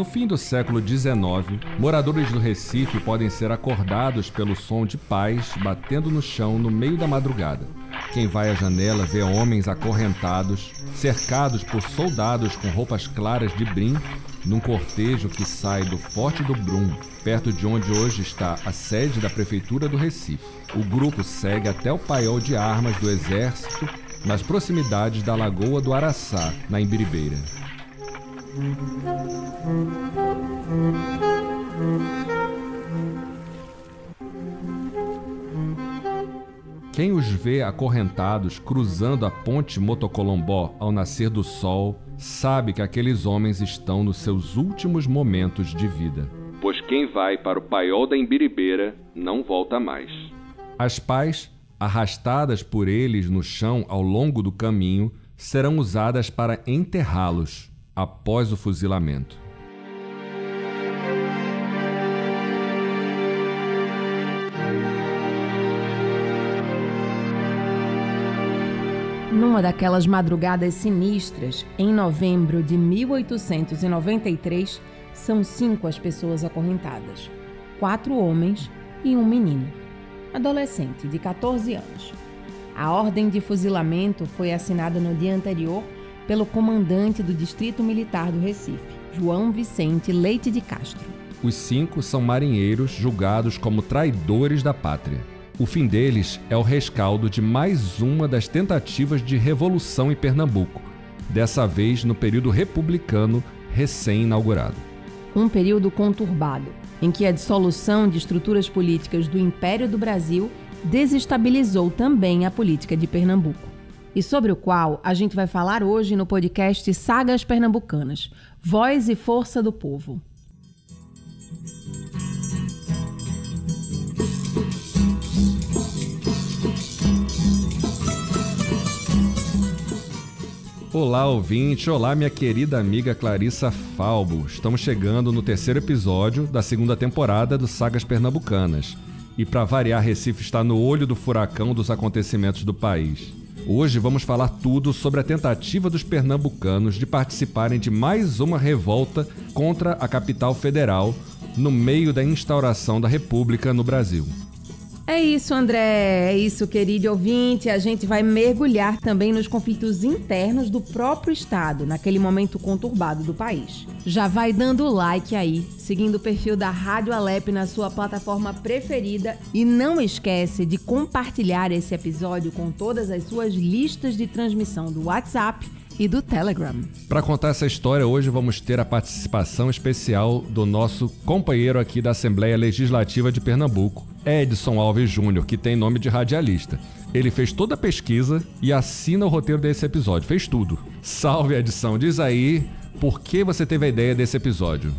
No fim do século XIX, moradores do Recife podem ser acordados pelo som de pás batendo no chão no meio da madrugada. Quem vai à janela vê homens acorrentados, cercados por soldados com roupas claras de brim, num cortejo que sai do Forte do Brum, perto de onde hoje está a sede da Prefeitura do Recife. O grupo segue até o paiol de armas do Exército, nas proximidades da Lagoa do Araçá, na Imbiribeira. Quem os vê acorrentados cruzando a ponte Motocolombó ao nascer do sol, sabe que aqueles homens estão nos seus últimos momentos de vida. Pois quem vai para o paiol da Imbiribeira não volta mais. As pás, arrastadas por eles no chão ao longo do caminho, serão usadas para enterrá-los após o fuzilamento. Numa daquelas madrugadas sinistras, em novembro de 1893, são 5 as pessoas acorrentadas. 4 homens e um menino, adolescente de 14 anos. A ordem de fuzilamento foi assinada no dia anterior pelo comandante do Distrito Militar do Recife, João Vicente Leite de Castro. Os 5 são marinheiros julgados como traidores da pátria. O fim deles é o rescaldo de mais uma das tentativas de revolução em Pernambuco, dessa vez no período republicano recém-inaugurado. Um período conturbado, em que a dissolução de estruturas políticas do Império do Brasil desestabilizou também a política de Pernambuco, e sobre o qual a gente vai falar hoje no podcast Sagas Pernambucanas, Voz e Força do Povo. Olá, ouvinte! Olá, minha querida amiga Clarissa Falbo. Estamos chegando no 3º episódio da 2ª temporada do Sagas Pernambucanas. E para variar, Recife está no olho do furacão dos acontecimentos do país. Hoje vamos falar tudo sobre a tentativa dos pernambucanos de participarem de mais uma revolta contra a capital federal no meio da instauração da República no Brasil. É isso, André. É isso, querido ouvinte. A gente vai mergulhar também nos conflitos internos do próprio Estado, naquele momento conturbado do país. Já vai dando like aí, seguindo o perfil da Rádio Alep na sua plataforma preferida e não esquece de compartilhar esse episódio com todas as suas listas de transmissão do WhatsApp e do Telegram. Para contar essa história, hoje vamos ter a participação especial do nosso companheiro aqui da Assembleia Legislativa de Pernambuco, Edson Alves Júnior, que tem nome de radialista. Ele fez toda a pesquisa e assina o roteiro desse episódio, fez tudo. Salve, Edson, diz aí por que você teve a ideia desse episódio.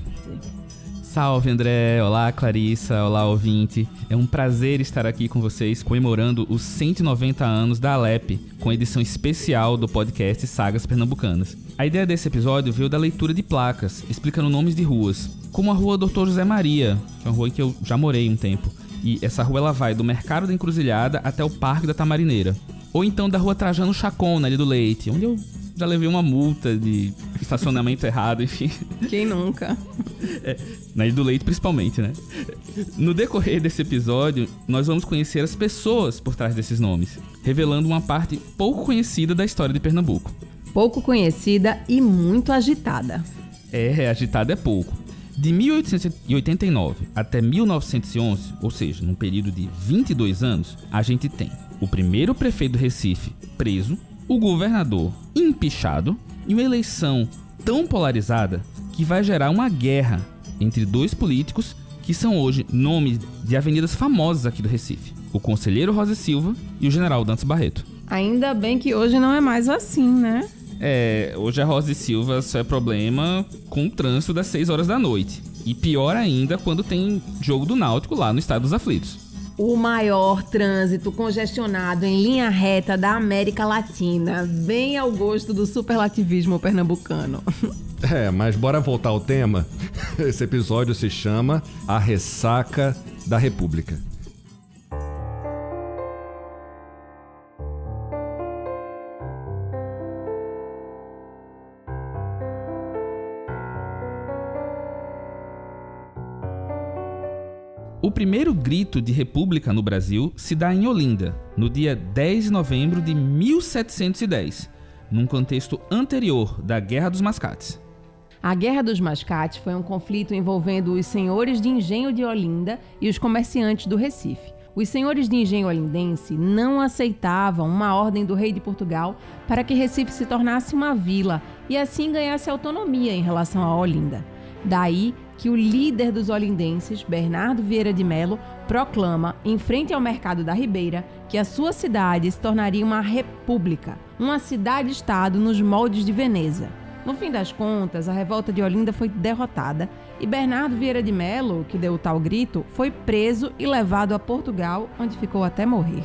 Salve, André, olá Clarissa, olá ouvinte. É um prazer estar aqui com vocês comemorando os 190 anos da Alep, com edição especial do podcast Sagas Pernambucanas. A ideia desse episódio veio da leitura de placas, explicando nomes de ruas, como a rua Doutor José Maria, que é uma rua em que eu já morei um tempo. E essa rua ela vai do Mercado da Encruzilhada até o Parque da Tamarineira. Ou então da rua Trajano Chacon, na Ilha do Leite, onde eu já levei uma multa de estacionamento errado, enfim. Quem nunca? Na Ilha do Leite principalmente, né? No decorrer desse episódio, nós vamos conhecer as pessoas por trás desses nomes, revelando uma parte pouco conhecida da história de Pernambuco. Pouco conhecida e muito agitada. Agitada é pouco. De 1889 até 1911, ou seja, num período de 22 anos, a gente tem o primeiro prefeito do Recife preso, o governador empichado e uma eleição tão polarizada que vai gerar uma guerra entre 2 políticos que são hoje nomes de avenidas famosas aqui do Recife, o conselheiro Rosa Silva e o general Dantas Barreto. Ainda bem que hoje não é mais assim, né? Hoje a Rosa Silva só é problema com o trânsito das 6 horas da noite. E pior ainda quando tem jogo do Náutico lá no Estádio dos Aflitos. O maior trânsito congestionado em linha reta da América Latina, bem ao gosto do superlativismo pernambucano. Mas bora voltar ao tema. Esse episódio se chama A Ressaca da República. primeiro grito de república no Brasil se dá em Olinda, no dia 10 de novembro de 1710, num contexto anterior da Guerra dos Mascates. A Guerra dos Mascates foi um conflito envolvendo os senhores de engenho de Olinda e os comerciantes do Recife. Os senhores de engenho olindense não aceitavam uma ordem do rei de Portugal para que Recife se tornasse uma vila e assim ganhasse autonomia em relação a Olinda. Daí que o líder dos olindenses, Bernardo Vieira de Melo, proclama, em frente ao mercado da Ribeira, que a sua cidade se tornaria uma república, uma cidade-estado nos moldes de Veneza. No fim das contas, a revolta de Olinda foi derrotada e Bernardo Vieira de Melo, que deu o tal grito, foi preso e levado a Portugal, onde ficou até morrer.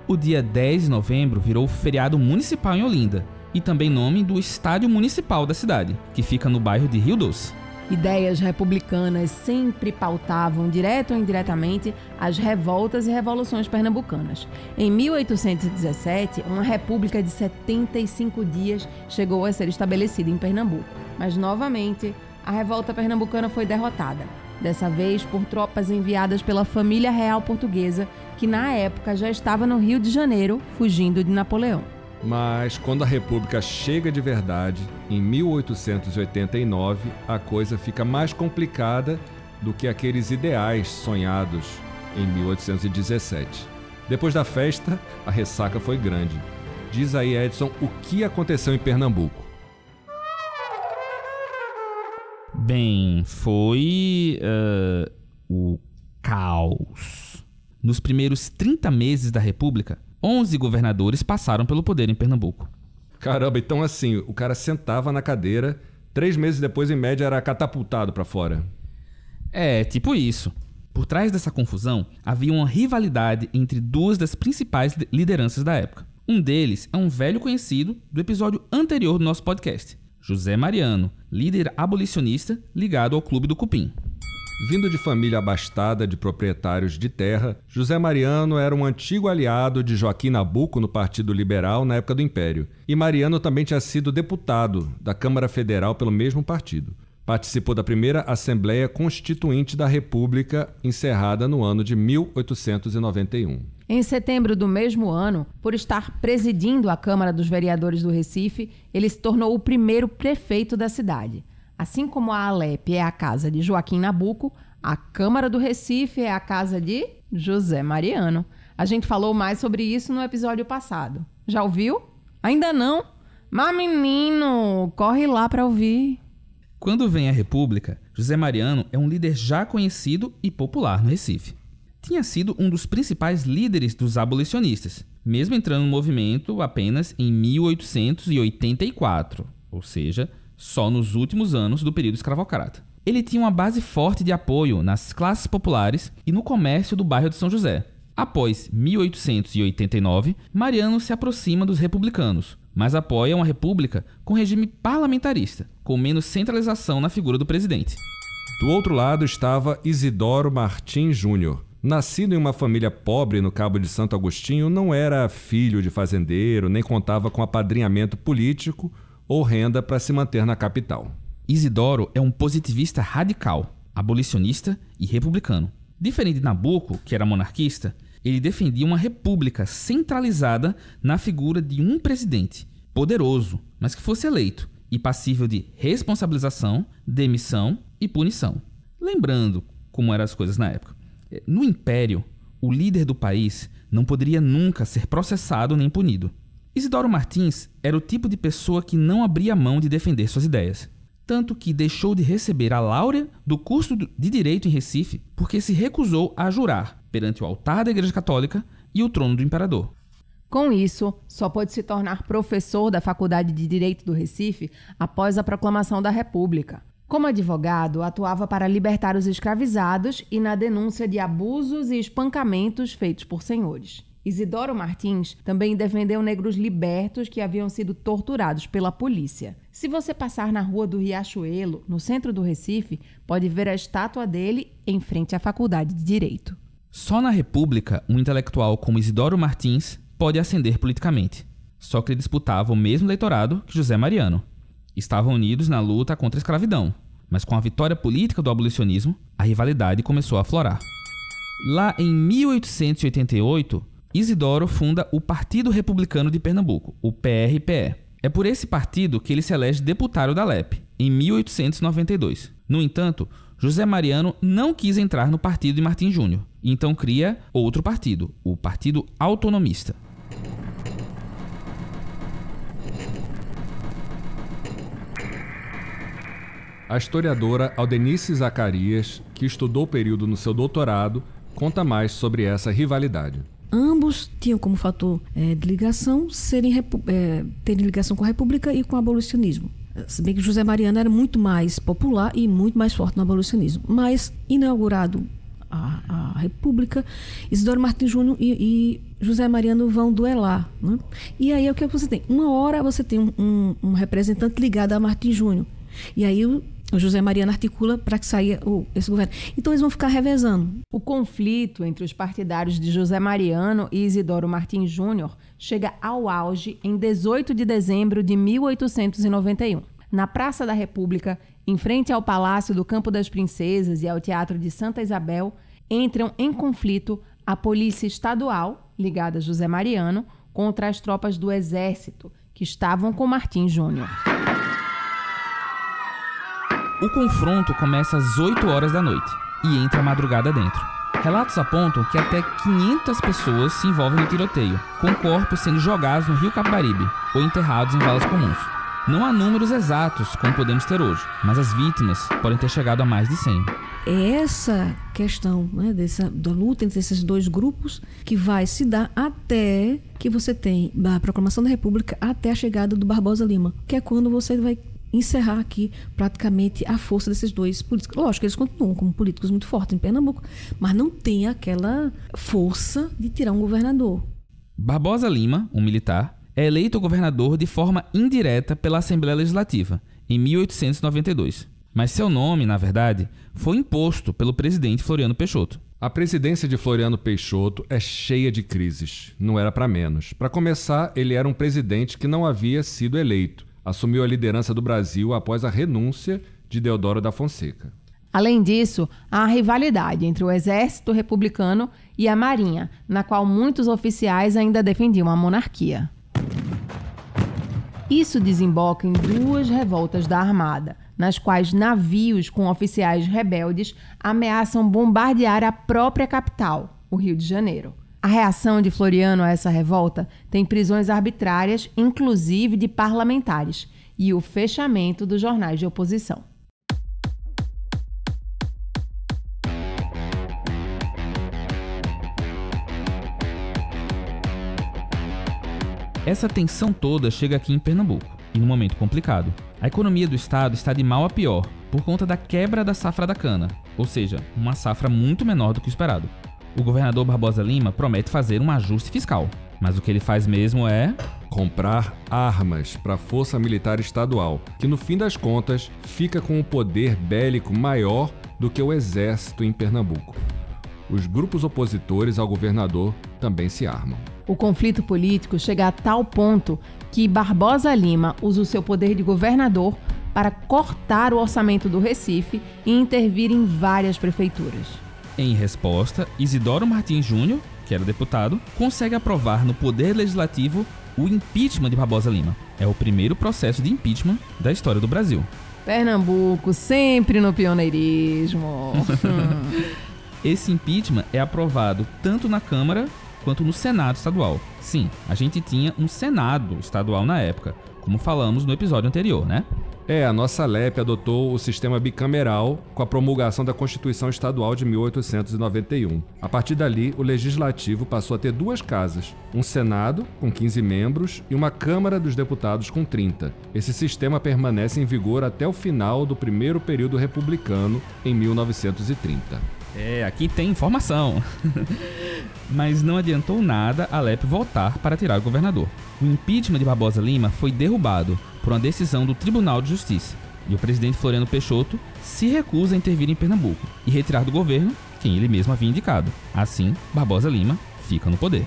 O dia 10 de novembro virou feriado municipal em Olinda e também nome do estádio municipal da cidade, que fica no bairro de Rio Doce. Ideias republicanas sempre pautavam, direto ou indiretamente, as revoltas e revoluções pernambucanas. Em 1817, uma república de 75 dias chegou a ser estabelecida em Pernambuco. Mas, novamente, a revolta pernambucana foi derrotada. Dessa vez por tropas enviadas pela família real portuguesa, que na época já estava no Rio de Janeiro, fugindo de Napoleão. Mas quando a República chega de verdade, em 1889, a coisa fica mais complicada do que aqueles ideais sonhados em 1817. Depois da festa, a ressaca foi grande. Diz aí, Edson, o que aconteceu em Pernambuco? Bem, foi o caos. Nos primeiros 30 meses da República, 11 governadores passaram pelo poder em Pernambuco. Caramba, então assim, o cara sentava na cadeira, 3 meses depois, em média, era catapultado pra fora. É, tipo isso. Por trás dessa confusão, havia uma rivalidade entre duas das principais lideranças da época. Um deles é um velho conhecido do episódio anterior do nosso podcast, José Mariano, líder abolicionista ligado ao Clube do Cupim. Vindo de família abastada de proprietários de terra, José Mariano era um antigo aliado de Joaquim Nabuco no Partido Liberal na época do Império. E Mariano também tinha sido deputado da Câmara Federal pelo mesmo partido. Participou da primeira Assembleia Constituinte da República, encerrada no ano de 1891. Em setembro do mesmo ano, por estar presidindo a Câmara dos Vereadores do Recife, ele se tornou o primeiro prefeito da cidade. Assim como a Alep é a casa de Joaquim Nabuco, a Câmara do Recife é a casa de José Mariano. A gente falou mais sobre isso no episódio passado. Já ouviu? Ainda não? Mas menino, corre lá para ouvir. Quando vem a República, José Mariano é um líder já conhecido e popular no Recife. Tinha sido um dos principais líderes dos abolicionistas, mesmo entrando no movimento apenas em 1884, ou seja, só nos últimos anos do período escravocrata. Ele tinha uma base forte de apoio nas classes populares e no comércio do bairro de São José. Após 1889, Mariano se aproxima dos republicanos, mas apoia uma república com regime parlamentarista, com menos centralização na figura do presidente. Do outro lado estava Isidoro Martins Júnior. Nascido em uma família pobre no Cabo de Santo Agostinho, não era filho de fazendeiro, nem contava com apadrinhamento político ou renda para se manter na capital. Isidoro é um positivista radical, abolicionista e republicano. Diferente de Nabuco, que era monarquista, ele defendia uma república centralizada na figura de um presidente, poderoso, mas que fosse eleito e passível de responsabilização, demissão e punição. Lembrando como eram as coisas na época. No Império, o líder do país não poderia nunca ser processado nem punido. Isidoro Martins era o tipo de pessoa que não abria mão de defender suas ideias. Tanto que deixou de receber a láurea do curso de Direito em Recife porque se recusou a jurar perante o altar da Igreja Católica e o trono do imperador. Com isso, só pôde se tornar professor da Faculdade de Direito do Recife após a proclamação da República. Como advogado, atuava para libertar os escravizados e na denúncia de abusos e espancamentos feitos por senhores. Isidoro Martins também defendeu negros libertos que haviam sido torturados pela polícia. Se você passar na rua do Riachuelo, no centro do Recife, pode ver a estátua dele em frente à Faculdade de Direito. Só na República, um intelectual como Isidoro Martins pode ascender politicamente. Só que ele disputava o mesmo eleitorado que José Mariano. Estavam unidos na luta contra a escravidão, mas com a vitória política do abolicionismo, a rivalidade começou a aflorar. Lá em 1888, Isidoro funda o Partido Republicano de Pernambuco, o PRPE. É por esse partido que ele se elege deputado da LEP, em 1892. No entanto, José Mariano não quis entrar no partido de Martim Júnior, e então cria outro partido, o Partido Autonomista. A historiadora Aldenice Zacarias, que estudou o período no seu doutorado, conta mais sobre essa rivalidade. Ambos tinham como fator de ligação terem ligação com a República e com o abolicionismo. Se bem que José Mariano era muito mais popular e muito mais forte no abolicionismo. Mas, inaugurado a República, Isidoro Martim Júnior e José Mariano vão duelar, né? E aí o que você tem? Uma hora você tem um representante ligado a Martim Júnior. E aí o José Mariano articula para que saia esse governo. Então eles vão ficar revezando. O conflito entre os partidários de José Mariano e Isidoro Martim Júnior chega ao auge em 18 de dezembro de 1891. Na Praça da República, em frente ao Palácio do Campo das Princesas e ao Teatro de Santa Isabel, entram em conflito a Polícia Estadual, ligada a José Mariano, contra as tropas do Exército, que estavam com Martim Júnior. O confronto começa às 8 horas da noite e entra a madrugada dentro. Relatos apontam que até 500 pessoas se envolvem no tiroteio, com corpos sendo jogados no rio Capibaribe ou enterrados em valas comuns. Não há números exatos como podemos ter hoje, mas as vítimas podem ter chegado a mais de 100. É essa questão, né, da luta entre esses dois grupos que vai se dar até que você tem da proclamação da República até a chegada do Barbosa Lima, que é quando você vai encerrar aqui praticamente a força desses dois políticos. Lógico que eles continuam como políticos muito fortes em Pernambuco, mas não tem aquela força de tirar um governador. Barbosa Lima, um militar, é eleito governador de forma indireta pela Assembleia Legislativa, em 1892. Mas seu nome, na verdade, foi imposto pelo presidente Floriano Peixoto. A presidência de Floriano Peixoto é cheia de crises, não era para menos. Para começar, ele era um presidente que não havia sido eleito. Assumiu a liderança do Brasil após a renúncia de Deodoro da Fonseca. Além disso, há a rivalidade entre o Exército Republicano e a Marinha, na qual muitos oficiais ainda defendiam a monarquia. Isso desemboca em duas revoltas da Armada, nas quais navios com oficiais rebeldes ameaçam bombardear a própria capital, o Rio de Janeiro. A reação de Floriano a essa revolta tem prisões arbitrárias, inclusive de parlamentares, e o fechamento dos jornais de oposição. Essa tensão toda chega aqui em Pernambuco, e num momento complicado. A economia do estado está de mal a pior, por conta da quebra da safra da cana, ou seja, uma safra muito menor do que o esperado. O governador Barbosa Lima promete fazer um ajuste fiscal, mas o que ele faz mesmo é comprar armas para a Força Militar Estadual, que no fim das contas fica com um poder bélico maior do que o Exército em Pernambuco. Os grupos opositores ao governador também se armam. O conflito político chega a tal ponto que Barbosa Lima usa o seu poder de governador para cortar o orçamento do Recife e intervir em várias prefeituras. Em resposta, Isidoro Martim Júnior, que era deputado, consegue aprovar no Poder Legislativo o impeachment de Barbosa Lima. É o primeiro processo de impeachment da história do Brasil. Pernambuco, sempre no pioneirismo. Esse impeachment é aprovado tanto na Câmara quanto no Senado estadual. Sim, a gente tinha um Senado estadual na época, como falamos no episódio anterior, né? A nossa LEP adotou o sistema bicameral com a promulgação da Constituição Estadual de 1891. A partir dali, o Legislativo passou a ter duas casas, um Senado, com 15 membros, e uma Câmara dos Deputados, com 30. Esse sistema permanece em vigor até o final do primeiro período republicano, em 1930. Aqui tem informação. Mas não adiantou nada a LEP voltar para tirar o governador. O impeachment de Barbosa Lima foi derrubado por uma decisão do Tribunal de Justiça, e o presidente Floriano Peixoto se recusa a intervir em Pernambuco e retirar do governo quem ele mesmo havia indicado. Assim, Barbosa Lima fica no poder.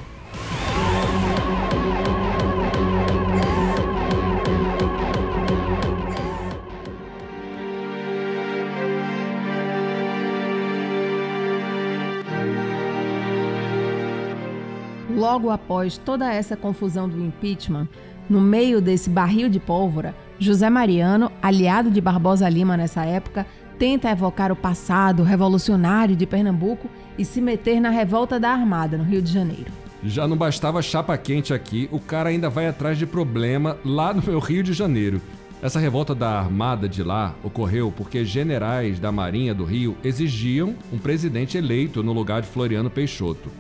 logo após toda essa confusão do impeachment, no meio desse barril de pólvora, José Mariano, aliado de Barbosa Lima nessa época, tenta evocar o passado revolucionário de Pernambuco e se meter na revolta da Armada, no Rio de Janeiro. Já não bastava chapa quente aqui, o cara ainda vai atrás de problema lá no meu Rio de Janeiro. Essa revolta da Armada de lá ocorreu porque generais da Marinha do Rio exigiam um presidente eleito no lugar de Floriano Peixoto.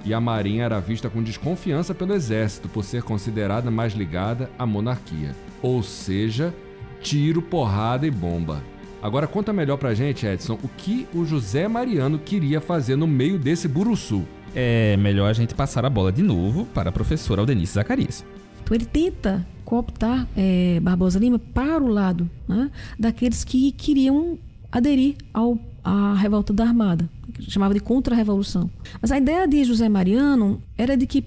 E a Marinha era vista com desconfiança pelo Exército por ser considerada mais ligada à monarquia. Ou seja, tiro, porrada e bomba. Agora conta melhor pra gente, Edson, o que o José Mariano queria fazer no meio desse buruçu. É melhor a gente passar a bola de novo para a professora Aldenice Zacarias. Então ele tenta cooptar Barbosa Lima para o lado, né, daqueles que queriam aderir à revolta da Armada, que chamava de contra-revolução. Mas a ideia de José Mariano era de que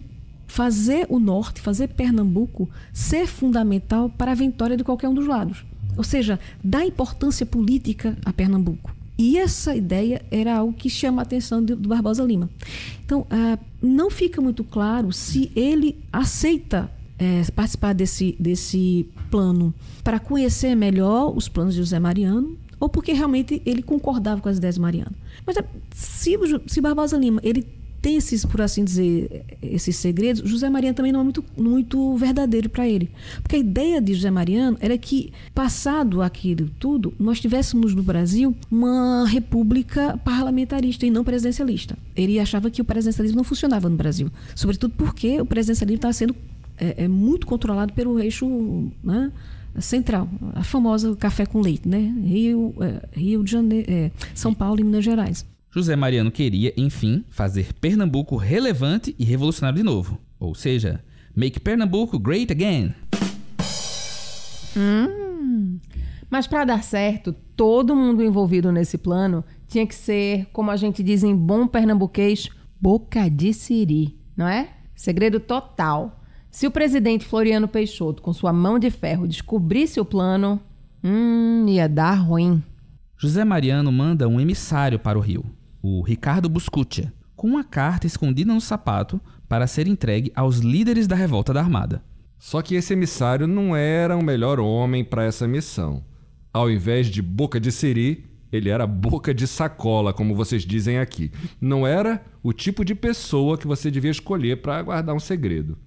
fazer o norte, fazer Pernambuco, ser fundamental para a vitória de qualquer um dos lados. Ou seja, dar importância política a Pernambuco. E essa ideia era algo que chama a atenção do Barbosa Lima. Então, não fica muito claro se ele aceita participar desse plano para conhecer melhor os planos de José Mariano ou porque realmente ele concordava com as ideias de Mariano. Mas se Barbosa Lima ele tem esses, por assim dizer, esses segredos, José Mariano também não é muito verdadeiro para ele. Porque a ideia de José Mariano era que, passado aquilo tudo, nós tivéssemos no Brasil uma república parlamentarista e não presidencialista. Ele achava que o presidencialismo não funcionava no Brasil. Sobretudo porque o presidencialismo estava sendo muito controlado pelo eixo, né, central. A famosa café com leite, né? Rio de Janeiro, São Paulo e Minas Gerais. José Mariano queria, enfim, fazer Pernambuco relevante e revolucionário de novo. Ou seja, make Pernambuco great again. Mas para dar certo, todo mundo envolvido nesse plano tinha que ser, como a gente diz em bom pernambuquês, boca de siri, não é? Segredo total. Se o presidente Floriano Peixoto, com sua mão de ferro, descobrisse o plano, ia dar ruim. José Mariano manda um emissário para o Rio, o Ricardo Buscutia, com uma carta escondida no sapato para ser entregue aos líderes da revolta da Armada. Só que esse emissário não era o melhor homem para essa missão. Ao invés de boca de siri, ele era boca de sacola, como vocês dizem aqui. Não era o tipo de pessoa que você devia escolher para guardar um segredo.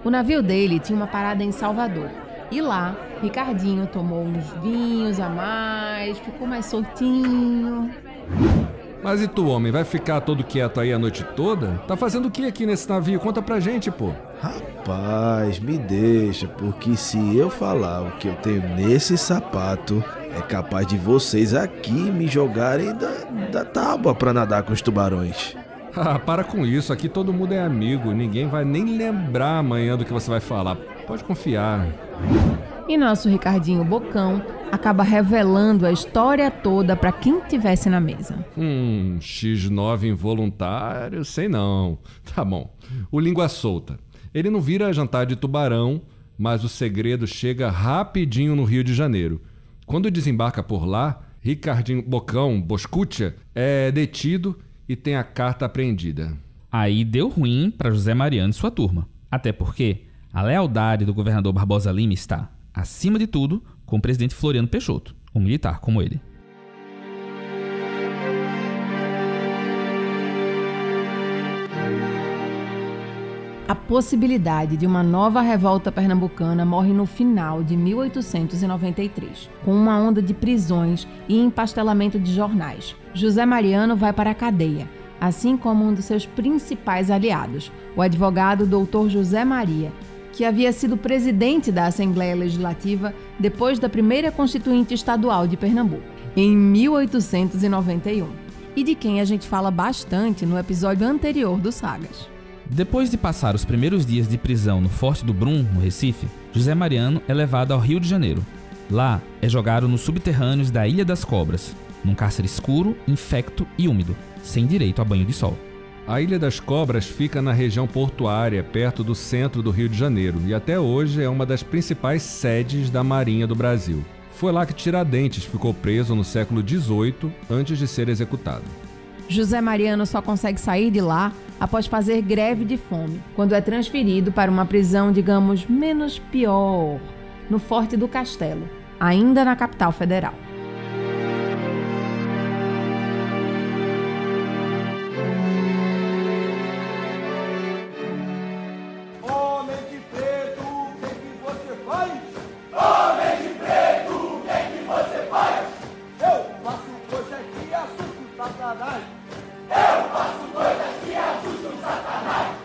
O navio dele tinha uma parada em Salvador. E lá, Ricardinho tomou uns vinhos a mais, ficou mais soltinho. Mas e tu, homem, vai ficar todo quieto aí a noite toda? Tá fazendo o que aqui nesse navio? Conta pra gente, pô. Rapaz, me deixa, porque se eu falar o que eu tenho nesse sapato, é capaz de vocês aqui me jogarem da tábua pra nadar com os tubarões. Para com isso, aqui todo mundo é amigo, ninguém vai nem lembrar amanhã do que você vai falar. Pode confiar. E nosso Ricardinho Bocão acaba revelando a história toda para quem tivesse na mesa. X9 involuntário, sei não. Tá bom. O língua solta. Ele não vira jantar de tubarão, mas o segredo chega rapidinho no Rio de Janeiro. Quando desembarca por lá, Ricardinho Bocão, Buscutia, é detido e tem a carta apreendida. Aí deu ruim para José Mariano e sua turma. Até porque a lealdade do governador Barbosa Lima está, acima de tudo, com o presidente Floriano Peixoto, um militar como ele. A possibilidade de uma nova revolta pernambucana morre no final de 1893, com uma onda de prisões e empastelamento de jornais. José Mariano vai para a cadeia, assim como um dos seus principais aliados, o advogado Dr. José Maria, que havia sido presidente da Assembleia Legislativa depois da primeira Constituinte Estadual de Pernambuco, em 1891, e de quem a gente fala bastante no episódio anterior do Sagas. Depois de passar os primeiros dias de prisão no Forte do Brum, no Recife, José Mariano é levado ao Rio de Janeiro. Lá é jogado nos subterrâneos da Ilha das Cobras, num cárcere escuro, infecto e úmido, sem direito a banho de sol. A Ilha das Cobras fica na região portuária, perto do centro do Rio de Janeiro, e até hoje é uma das principais sedes da Marinha do Brasil. Foi lá que Tiradentes ficou preso no século XVIII, antes de ser executado. José Mariano só consegue sair de lá após fazer greve de fome, quando é transferido para uma prisão, digamos, menos pior, no Forte do Castelo, ainda na capital federal. Homem de preto, o que você faz? Homem de preto, o que você faz? Eu faço coisa que assusta o Satanás. Eu faço coisa que assusta o Satanás.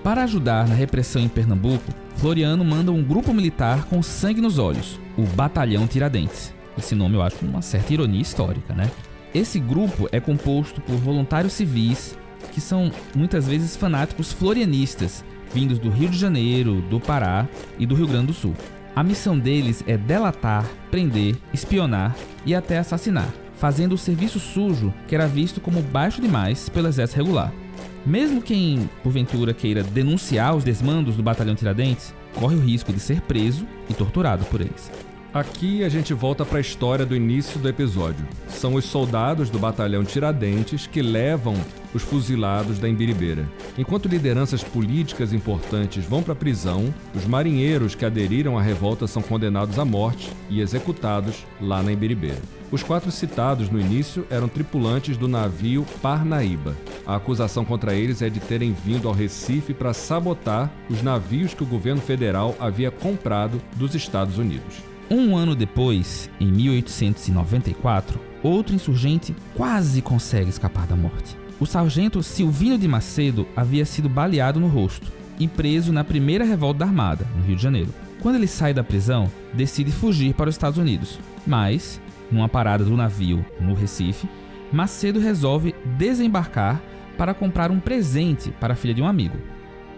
Para ajudar na repressão em Pernambuco, Floriano manda um grupo militar com sangue nos olhos, o Batalhão Tiradentes. Esse nome eu acho uma certa ironia histórica, né? Esse grupo é composto por voluntários civis que são muitas vezes fanáticos florianistas, vindos do Rio de Janeiro, do Pará e do Rio Grande do Sul. A missão deles é delatar, prender, espionar e até assassinar, fazendo o serviço sujo que era visto como baixo demais pelo exército regular. Mesmo quem, porventura, queira denunciar os desmandos do Batalhão Tiradentes, corre o risco de ser preso e torturado por eles. Aqui a gente volta para a história do início do episódio. São os soldados do Batalhão Tiradentes que levam os fuzilados da Imbiribeira. Enquanto lideranças políticas importantes vão para a prisão, os marinheiros que aderiram à revolta são condenados à morte e executados lá na Imbiribeira. Os 4 citados no início eram tripulantes do navio Parnaíba. A acusação contra eles é de terem vindo ao Recife para sabotar os navios que o governo federal havia comprado dos Estados Unidos. Um ano depois, em 1894, outro insurgente quase consegue escapar da morte. O sargento Silvino de Macedo havia sido baleado no rosto e preso na primeira revolta da Armada, no Rio de Janeiro. Quando ele sai da prisão, decide fugir para os Estados Unidos, mas, numa parada do navio no Recife, Macedo resolve desembarcar para comprar um presente para a filha de um amigo.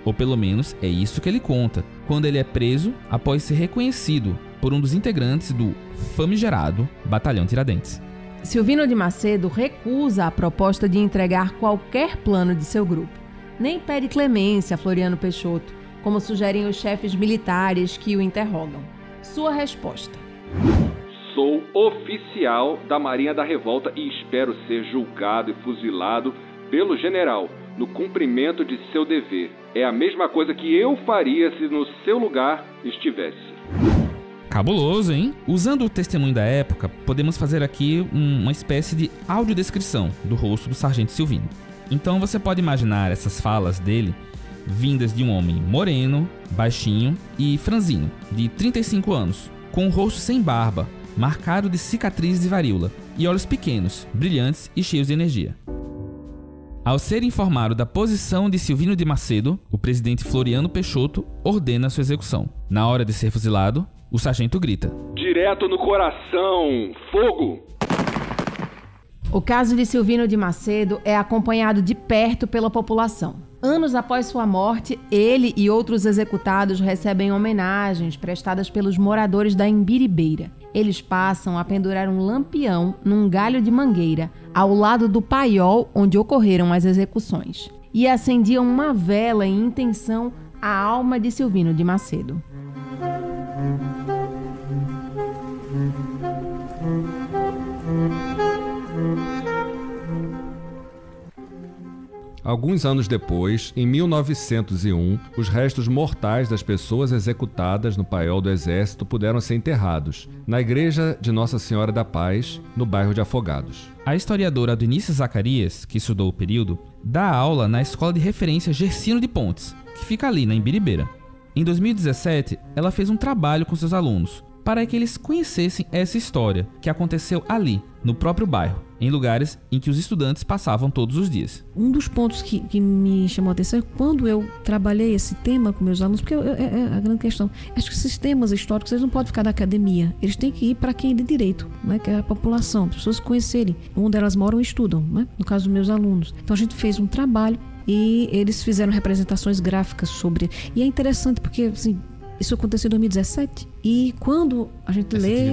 Ou pelo menos é isso que ele conta, quando ele é preso após ser reconhecido por um dos integrantes do famigerado Batalhão Tiradentes. Silvino de Macedo recusa a proposta de entregar qualquer plano de seu grupo. Nem pede clemência a Floriano Peixoto, como sugerem os chefes militares que o interrogam. Sua resposta: Sou oficial da Marinha da Revolta e espero ser julgado e fuzilado pelo general no cumprimento de seu dever. É a mesma coisa que eu faria se no seu lugar estivesse. Cabuloso, hein? Usando o testemunho da época, podemos fazer aqui uma espécie de audiodescrição do rosto do sargento Silvino. Então você pode imaginar essas falas dele vindas de um homem moreno, baixinho e franzino, de 35 anos, com o rosto sem barba, marcado de cicatrizes de varíola, e olhos pequenos, brilhantes e cheios de energia. Ao ser informado da posição de Silvino de Macedo, o presidente Floriano Peixoto ordena sua execução. Na hora de ser fuzilado, o sargento grita: Direto no coração! Fogo! O caso de Silvino de Macedo é acompanhado de perto pela população. Anos após sua morte, ele e outros executados recebem homenagens prestadas pelos moradores da Imbiribeira. Eles passam a pendurar um lampião num galho de mangueira, ao lado do paiol onde ocorreram as execuções, e acendiam uma vela em intenção à alma de Silvino de Macedo. Alguns anos depois, em 1901, os restos mortais das pessoas executadas no paiol do Exército puderam ser enterrados na Igreja de Nossa Senhora da Paz, no bairro de Afogados. A historiadora Adonice Zacarias, que estudou o período, dá aula na Escola de Referência Gersino de Pontes, que fica ali na Imbiribeira. Em 2017, ela fez um trabalho com seus alunos para que eles conhecessem essa história que aconteceu ali, no próprio bairro, em lugares em que os estudantes passavam todos os dias. Um dos pontos que me chamou a atenção é quando eu trabalhei esse tema com meus alunos, porque é a grande questão. Acho que esses temas históricos eles não podem ficar na academia, eles têm que ir para quem é de direito, né? Que é a população, as pessoas conhecerem onde elas moram e estudam, né? No caso dos meus alunos. Então a gente fez um trabalho e eles fizeram representações gráficas sobre. E é interessante porque, assim, isso aconteceu em 2017 e quando a gente lê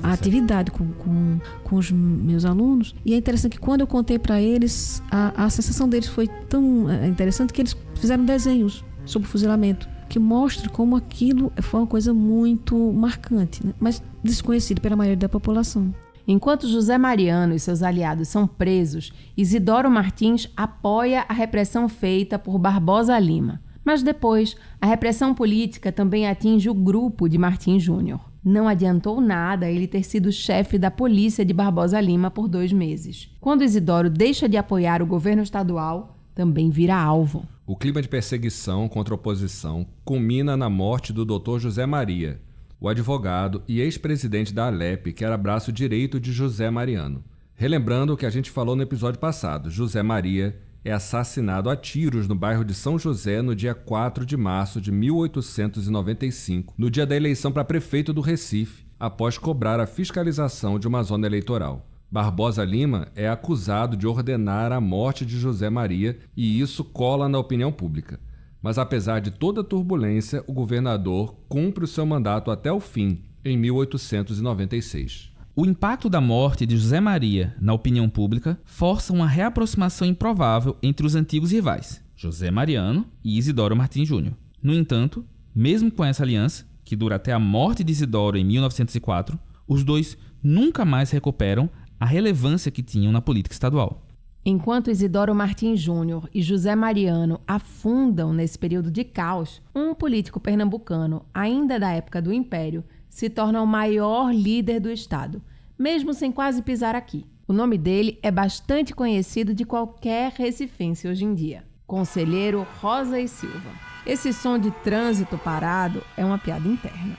a atividade com os meus alunos, e é interessante que quando eu contei para eles, a sensação deles foi tão interessante que eles fizeram desenhos sobre o fuzilamento, que mostra como aquilo foi uma coisa muito marcante, né? Mas desconhecida pela maioria da população. Enquanto José Mariano e seus aliados são presos, Isidoro Martins apoia a repressão feita por Barbosa Lima. Mas depois, a repressão política também atinge o grupo de Martins Júnior. Não adiantou nada ele ter sido chefe da polícia de Barbosa Lima por 2 meses. Quando Isidoro deixa de apoiar o governo estadual, também vira alvo. O clima de perseguição contra a oposição culmina na morte do Dr. José Maria, o advogado e ex-presidente da Alep, que era braço direito de José Mariano. Relembrando o que a gente falou no episódio passado, José Maria é assassinado a tiros no bairro de São José no dia 4 de março de 1895, no dia da eleição para prefeito do Recife, após cobrar a fiscalização de uma zona eleitoral. Barbosa Lima é acusado de ordenar a morte de José Maria e isso cola na opinião pública. Mas apesar de toda a turbulência, o governador cumpre o seu mandato até o fim, em 1896. O impacto da morte de José Maria na opinião pública força uma reaproximação improvável entre os antigos rivais, José Mariano e Isidoro Martins Júnior. No entanto, mesmo com essa aliança, que dura até a morte de Isidoro em 1904, os dois nunca mais recuperam a relevância que tinham na política estadual. Enquanto Isidoro Martins Júnior e José Mariano afundam nesse período de caos, um político pernambucano, ainda da época do Império, se torna o maior líder do estado, mesmo sem quase pisar aqui. O nome dele é bastante conhecido de qualquer recifense hoje em dia. Conselheiro Rosa e Silva. Esse som de trânsito parado é uma piada interna.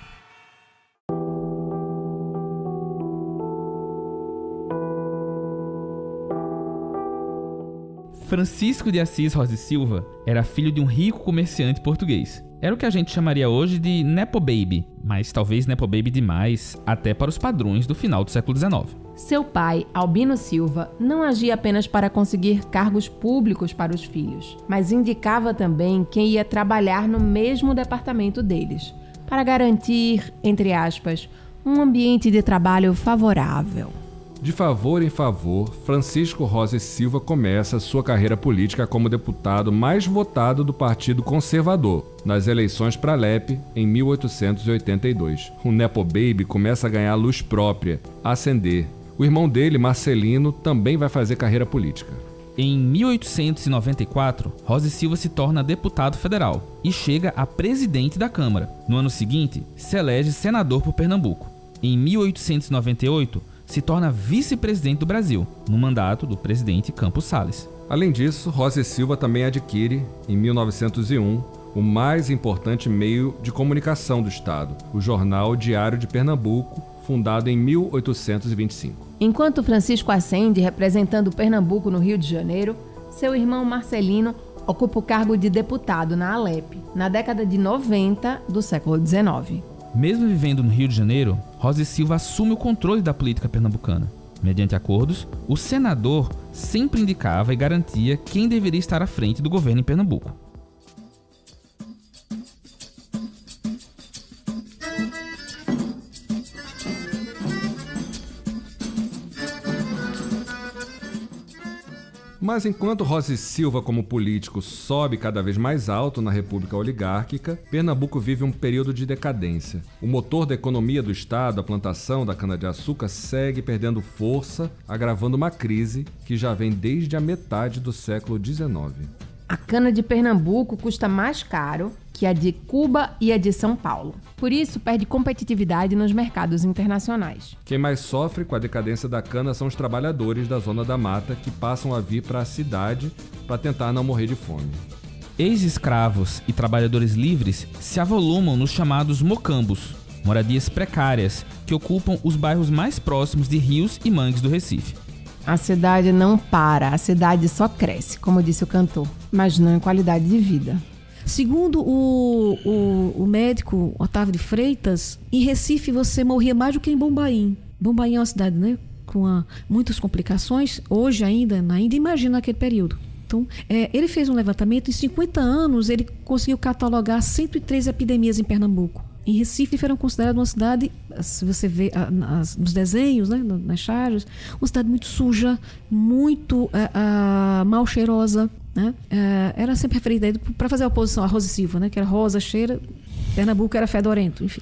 Francisco de Assis Rosa e Silva era filho de um rico comerciante português. Era o que a gente chamaria hoje de Nepo Baby, mas talvez Nepo Baby demais, até para os padrões do final do século XIX. Seu pai, Albino Silva, não agia apenas para conseguir cargos públicos para os filhos, mas indicava também quem ia trabalhar no mesmo departamento deles, para garantir, entre aspas, um ambiente de trabalho favorável. De favor em favor, Francisco Rosa e Silva começa sua carreira política como deputado mais votado do Partido Conservador, nas eleições para a Alep em 1882. O Nepo Baby começa a ganhar luz própria, a ascender. O irmão dele, Marcelino, também vai fazer carreira política. Em 1894, Rosa e Silva se torna deputado federal e chega a presidente da Câmara. No ano seguinte, se elege senador por Pernambuco. Em 1898, se torna vice-presidente do Brasil, no mandato do presidente Campos Salles. Além disso, Rosa e Silva também adquire, em 1901, o mais importante meio de comunicação do Estado, o jornal Diário de Pernambuco, fundado em 1825. Enquanto Francisco ascende representando Pernambuco no Rio de Janeiro, seu irmão Marcelino ocupa o cargo de deputado na Alep, na década de 90 do século XIX. Mesmo vivendo no Rio de Janeiro, Rosa e Silva assume o controle da política pernambucana. Mediante acordos, o senador sempre indicava e garantia quem deveria estar à frente do governo em Pernambuco. Mas enquanto Rosa e Silva, como político, sobe cada vez mais alto na República Oligárquica, Pernambuco vive um período de decadência. O motor da economia do estado, a plantação da cana-de-açúcar, segue perdendo força, agravando uma crise que já vem desde a metade do século XIX. A cana de Pernambuco custa mais caro que a de Cuba e a de São Paulo. Por isso, perde competitividade nos mercados internacionais. Quem mais sofre com a decadência da cana são os trabalhadores da Zona da Mata, que passam a vir para a cidade para tentar não morrer de fome. Ex-escravos e trabalhadores livres se avolumam nos chamados mocambos, moradias precárias que ocupam os bairros mais próximos de rios e mangues do Recife. A cidade não para, a cidade só cresce, como disse o cantor, mas não em qualidade de vida. Segundo o médico Otávio de Freitas, em Recife você morria mais do que em Bombaim. Bombaim é uma cidade, né, com muitas complicações, hoje ainda imagina naquele período. Então, ele fez um levantamento, em 50 anos ele conseguiu catalogar 103 epidemias em Pernambuco. Em Recife foram consideradas uma cidade, se você vê nos desenhos, né, nas charges, uma cidade muito suja, muito mal cheirosa. Né? Era sempre referida para fazer a oposição a Rosa e Silva, né, que era rosa, cheira, Pernambuco era fedorento, enfim.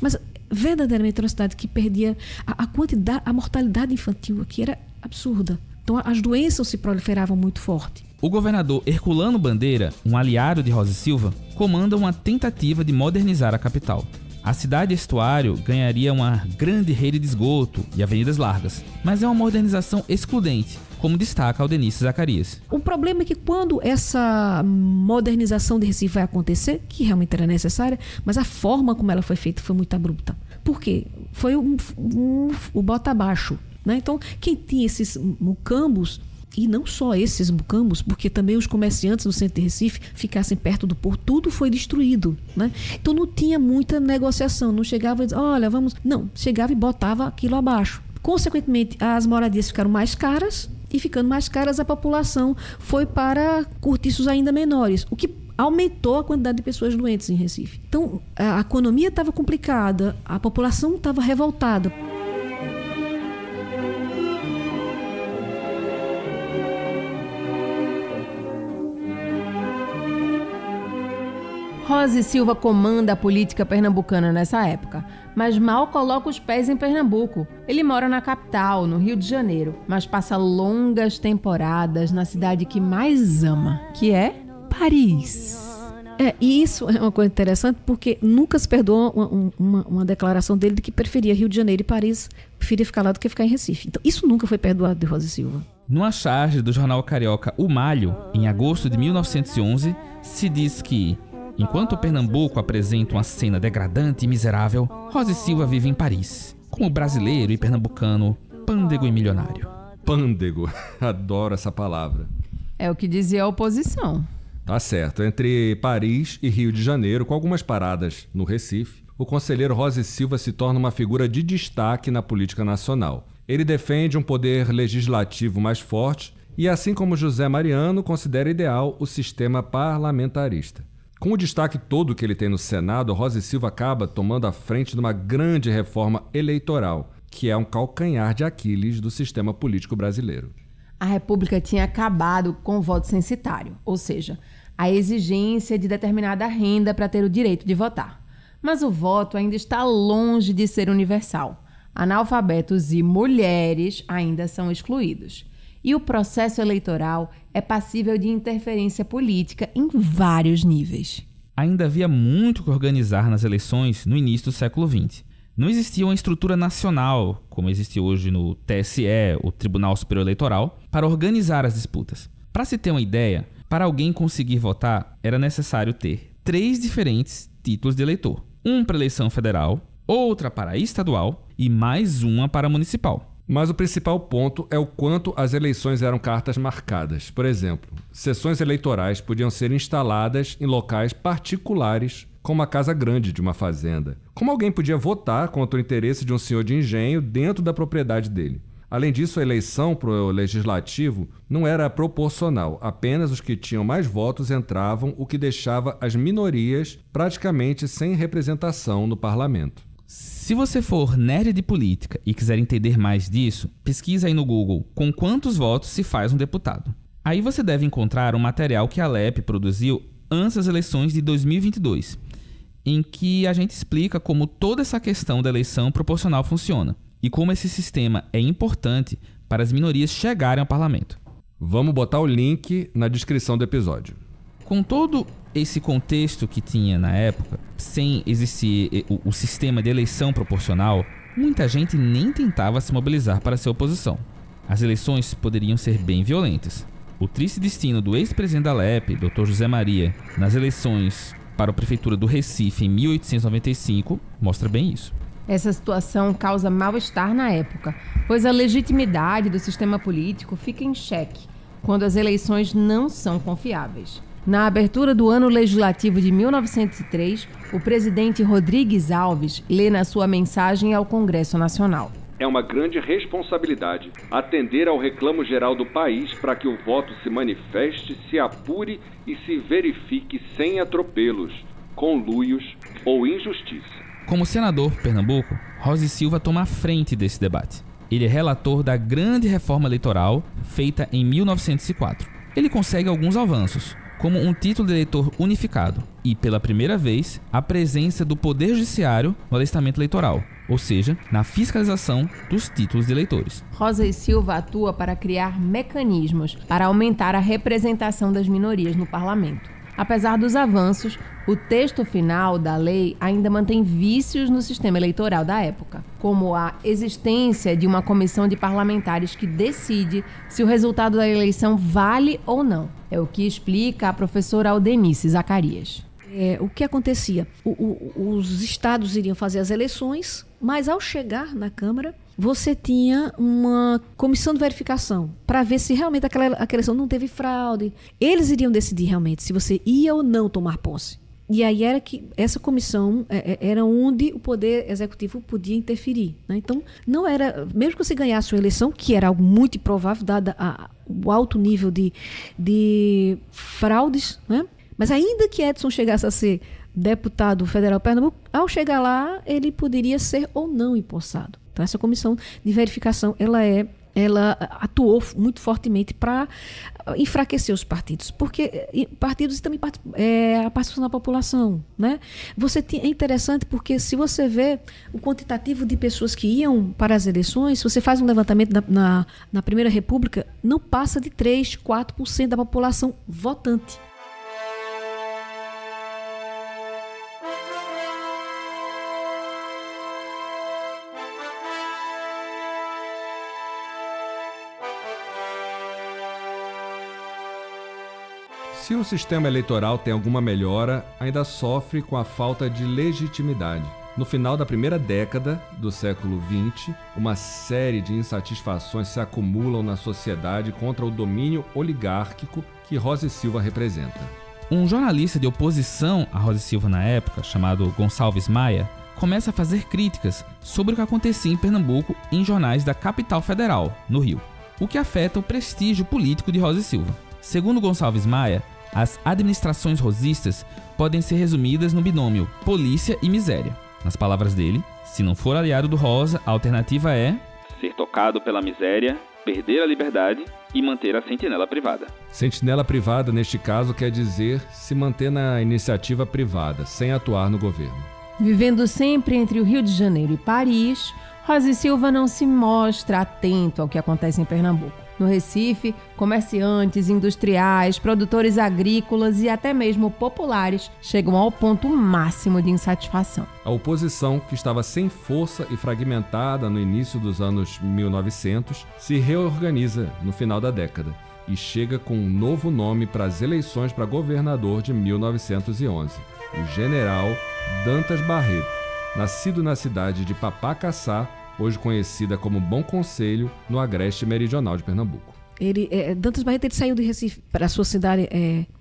Mas verdadeiramente era uma cidade que perdia a quantidade, a mortalidade infantil aqui era absurda. Então as doenças se proliferavam muito forte. O governador Herculano Bandeira, um aliado de Rosa e Silva, comanda uma tentativa de modernizar a capital. A cidade estuário ganharia uma grande rede de esgoto e avenidas largas, mas é uma modernização excludente, como destaca Aldenice Zacarias. O problema é que quando essa modernização de Recife vai acontecer, que realmente era necessária, mas a forma como ela foi feita foi muito abrupta. Por quê? Foi o bota abaixo, né? Então, quem tinha esses mucambos, e não só esses mucambos, porque também os comerciantes do centro de Recife ficassem perto do porto, tudo foi destruído, né? Então não tinha muita negociação, não chegava e dizia, olha, vamos... Não, chegava e botava aquilo abaixo. Consequentemente, as moradias ficaram mais caras, e ficando mais caras, a população foi para cortiços ainda menores, o que aumentou a quantidade de pessoas doentes em Recife. Então, a economia estava complicada, a população estava revoltada. Rosa e Silva comanda a política pernambucana nessa época, mas mal coloca os pés em Pernambuco. Ele mora na capital, no Rio de Janeiro, mas passa longas temporadas na cidade que mais ama, que é Paris. E isso é uma coisa interessante, porque nunca se perdoou uma declaração dele de que preferia Rio de Janeiro e Paris, preferia ficar lá do que ficar em Recife. Então, isso nunca foi perdoado de Rosa e Silva. Numa charge do jornal carioca O Malho, em agosto de 1911, se diz que, enquanto Pernambuco apresenta uma cena degradante e miserável, Rosa e Silva vive em Paris, como brasileiro e pernambucano, pândego e milionário. Pândego, adoro essa palavra. É o que dizia a oposição. Tá certo, entre Paris e Rio de Janeiro, com algumas paradas no Recife, o conselheiro Rosa e Silva se torna uma figura de destaque na política nacional. Ele defende um poder legislativo mais forte e, assim como José Mariano, considera ideal o sistema parlamentarista. Com o destaque todo que ele tem no Senado, Rosa e Silva acaba tomando a frente de uma grande reforma eleitoral, que é um calcanhar de Aquiles do sistema político brasileiro. A República tinha acabado com o voto censitário, ou seja, a exigência de determinada renda para ter o direito de votar. Mas o voto ainda está longe de ser universal. Analfabetos e mulheres ainda são excluídos. E o processo eleitoral é passível de interferência política em vários níveis. Ainda havia muito que organizar nas eleições no início do século XX. Não existia uma estrutura nacional, como existe hoje no TSE, o Tribunal Superior Eleitoral, para organizar as disputas. Para se ter uma ideia, para alguém conseguir votar, era necessário ter 3 diferentes títulos de eleitor. Um para eleição federal, outra para estadual e mais uma para municipal. Mas o principal ponto é o quanto as eleições eram cartas marcadas. Por exemplo, sessões eleitorais podiam ser instaladas em locais particulares, como a casa grande de uma fazenda. Como alguém podia votar contra o interesse de um senhor de engenho dentro da propriedade dele. Além disso, a eleição para o legislativo não era proporcional. Apenas os que tinham mais votos entravam, o que deixava as minorias praticamente sem representação no parlamento. Se você for nerd de política e quiser entender mais disso, pesquisa aí no Google com quantos votos se faz um deputado. Aí você deve encontrar um material que a LEP produziu antes das eleições de 2022, em que a gente explica como toda essa questão da eleição proporcional funciona e como esse sistema é importante para as minorias chegarem ao parlamento. Vamos botar o link na descrição do episódio. Com todo esse contexto que tinha na época, sem existir o sistema de eleição proporcional, muita gente nem tentava se mobilizar para ser oposição. As eleições poderiam ser bem violentas. O triste destino do ex-presidente da LEP, Dr. José Maria, nas eleições para a prefeitura do Recife em 1895, mostra bem isso. Essa situação causa mal-estar na época, pois a legitimidade do sistema político fica em xeque quando as eleições não são confiáveis. Na abertura do ano legislativo de 1903, o presidente Rodrigues Alves lê na sua mensagem ao Congresso Nacional: É uma grande responsabilidade atender ao reclamo geral do país para que o voto se manifeste, se apure e se verifique sem atropelos, conluios ou injustiça. Como senador por Pernambuco, Rosa e Silva toma a frente desse debate. Ele é relator da grande reforma eleitoral feita em 1904. Ele consegue alguns avanços, como um título de eleitor unificado e, pela primeira vez, a presença do Poder Judiciário no alistamento eleitoral, ou seja, na fiscalização dos títulos de eleitores. Rosa e Silva atua para criar mecanismos para aumentar a representação das minorias no parlamento. Apesar dos avanços, o texto final da lei ainda mantém vícios no sistema eleitoral da época, como a existência de uma comissão de parlamentares que decide se o resultado da eleição vale ou não. É o que explica a professora Aldenice Zacarias. O que acontecia? Os estados iriam fazer as eleições, mas ao chegar na Câmara, você tinha uma comissão de verificação para ver se realmente aquela eleição não teve fraude. Eles iriam decidir realmente se você ia ou não tomar posse. E aí era que essa comissão era onde o Poder Executivo podia interferir, né? Então, não era, mesmo que você ganhasse uma eleição, que era algo muito improvável, dada o alto nível de fraudes, né? Mas ainda que Edson chegasse a ser deputado federal Pernambuco, ao chegar lá, ele poderia ser ou não empossado. Então, essa comissão de verificação, ela atuou muito fortemente para enfraquecer os partidos, porque partidos também a participação da população, né? É interessante porque se você vê o quantitativo de pessoas que iam para as eleições, se você faz um levantamento na Primeira República, não passa de 3, 4% da população votante. Se o sistema eleitoral tem alguma melhora, ainda sofre com a falta de legitimidade. No final da primeira década do século XX, uma série de insatisfações se acumulam na sociedade contra o domínio oligárquico que Rosa e Silva representa. Um jornalista de oposição a Rosa e Silva na época, chamado Gonçalves Maia, começa a fazer críticas sobre o que acontecia em Pernambuco em jornais da capital federal, no Rio, o que afeta o prestígio político de Rosa e Silva. Segundo Gonçalves Maia, as administrações rosistas podem ser resumidas no binômio polícia e miséria. Nas palavras dele, se não for aliado do Rosa, a alternativa é ser tocado pela miséria, perder a liberdade e manter a sentinela privada. Sentinela privada, neste caso, quer dizer se manter na iniciativa privada, sem atuar no governo. Vivendo sempre entre o Rio de Janeiro e Paris, Rosa e Silva não se mostra atento ao que acontece em Pernambuco. No Recife, comerciantes, industriais, produtores agrícolas e até mesmo populares chegam ao ponto máximo de insatisfação. A oposição, que estava sem força e fragmentada no início dos anos 1900, se reorganiza no final da década e chega com um novo nome para as eleições para governador de 1911, o general Dantas Barreto, nascido na cidade de Papacassá, hoje conhecida como Bom Conselho, no agreste meridional de Pernambuco. Dantas Barreto saiu de Recife para a sua cidade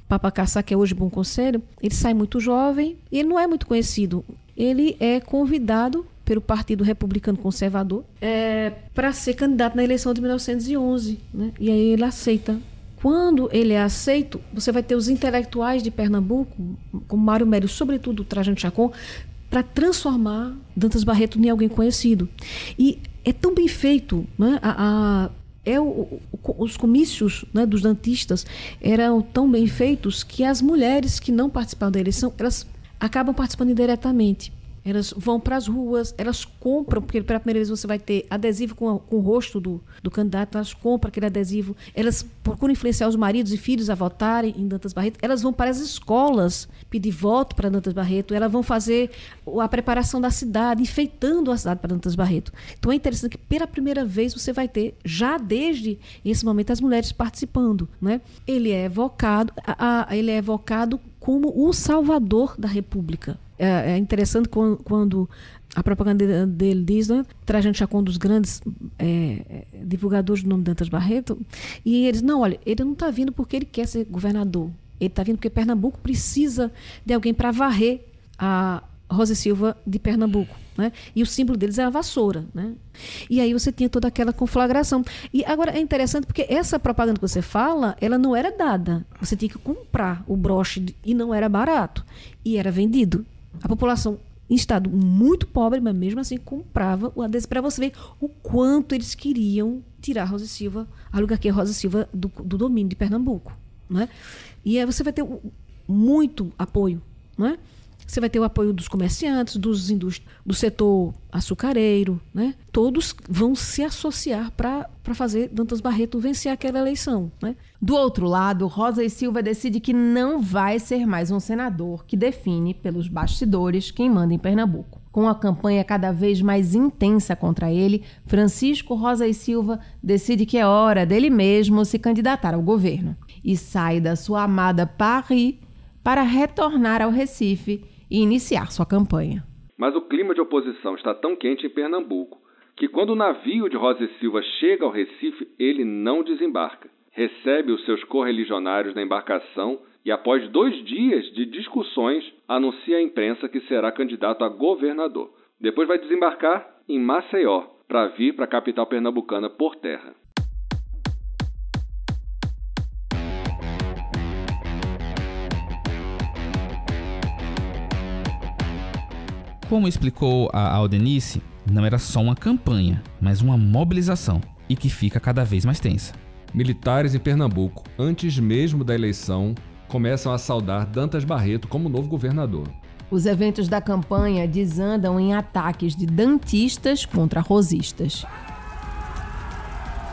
Papacassá, que é hoje Bom Conselho. Ele sai muito jovem e ele não é muito conhecido. Ele é convidado pelo Partido Republicano Conservador para ser candidato na eleição de 1911, né? E aí ele aceita. Quando ele é aceito, você vai ter os intelectuais de Pernambuco, como Mário Mério, sobretudo Trajano Chacon, para transformar Dantas Barreto em alguém conhecido. E é tão bem feito, né? Os comícios, né, dos dantistas eram tão bem feitos que as mulheres que não participaram da eleição, elas acabam participando indiretamente. Elas vão para as ruas, elas compram, porque pela primeira vez você vai ter adesivo com o rosto do candidato, elas compram aquele adesivo, elas procuram influenciar os maridos e filhos a votarem em Dantas Barreto, elas vão para as escolas pedir voto para Dantas Barreto, elas vão fazer a preparação da cidade, enfeitando a cidade para Dantas Barreto. Então é interessante que pela primeira vez você vai ter, já desde esse momento, as mulheres participando, né? Ele é evocado como o salvador da República. É interessante quando a propaganda dele diz, né, Trajano Chacon, um dos grandes divulgadores do nome de Dantas Barreto, e eles, não, olha, ele não está vindo porque ele quer ser governador, ele está vindo porque Pernambuco precisa de alguém para varrer a Rosa e Silva de Pernambuco, né? E o símbolo deles é a vassoura, né? E aí você tinha toda aquela conflagração. E agora é interessante porque essa propaganda que você fala, ela não era dada. Você tinha que comprar o broche e não era barato. E era vendido. A população em estado muito pobre, mas mesmo assim comprava o adesivo para você ver o quanto eles queriam tirar a Rosa e Silva, a oligarquia Rosa e Silva do domínio de Pernambuco. né? E aí você vai ter muito apoio, né? Você vai ter o apoio dos comerciantes, do setor açucareiro, né? Todos vão se associar para fazer Dantas Barreto vencer aquela eleição, né? Do outro lado, Rosa e Silva decide que não vai ser mais um senador que define pelos bastidores quem manda em Pernambuco. Com a campanha cada vez mais intensa contra ele, Francisco Rosa e Silva decide que é hora dele mesmo se candidatar ao governo e sai da sua amada Paris para retornar ao Recife e iniciar sua campanha. Mas o clima de oposição está tão quente em Pernambuco que quando o navio de Rosa e Silva chega ao Recife, ele não desembarca. Recebe os seus correligionários na embarcação e, após 2 dias de discussões, anuncia à imprensa que será candidato a governador. Depois vai desembarcar em Maceió para vir para a capital pernambucana por terra. Como explicou a Aldenice, não era só uma campanha, mas uma mobilização, e que fica cada vez mais tensa. Militares em Pernambuco, antes mesmo da eleição, começam a saudar Dantas Barreto como novo governador. Os eventos da campanha desandam em ataques de dantistas contra rosistas.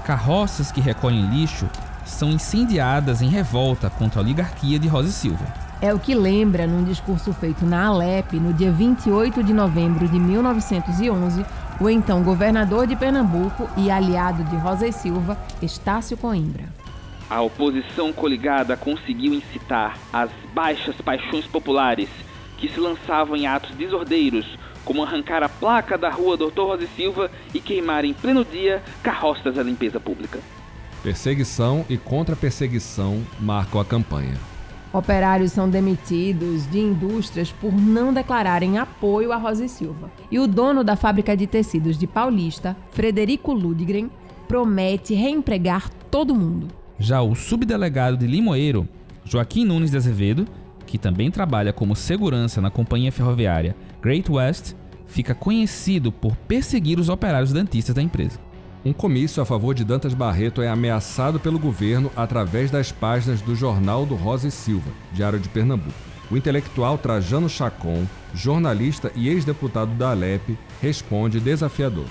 Carroças que recolhem lixo são incendiadas em revolta contra a oligarquia de Rosa e Silva. É o que lembra num discurso feito na Alep no dia 28 de novembro de 1911, o então governador de Pernambuco e aliado de Rosa e Silva, Estácio Coimbra. A oposição coligada conseguiu incitar as baixas paixões populares que se lançavam em atos desordeiros, como arrancar a placa da rua Dr. Rosa e Silva e queimar em pleno dia carroças da limpeza pública. Perseguição e contra-perseguição marcam a campanha. Operários são demitidos de indústrias por não declararem apoio a Rosa e Silva. E o dono da fábrica de tecidos de Paulista, Frederico Ludgren, promete reempregar todo mundo. Já o subdelegado de Limoeiro, Joaquim Nunes de Azevedo, que também trabalha como segurança na companhia ferroviária Great West, fica conhecido por perseguir os operários dantistas da empresa. Um comício a favor de Dantas Barreto é ameaçado pelo governo através das páginas do Jornal do Rosa e Silva, Diário de Pernambuco. O intelectual Trajano Chacon, jornalista e ex-deputado da Alep, responde desafiador.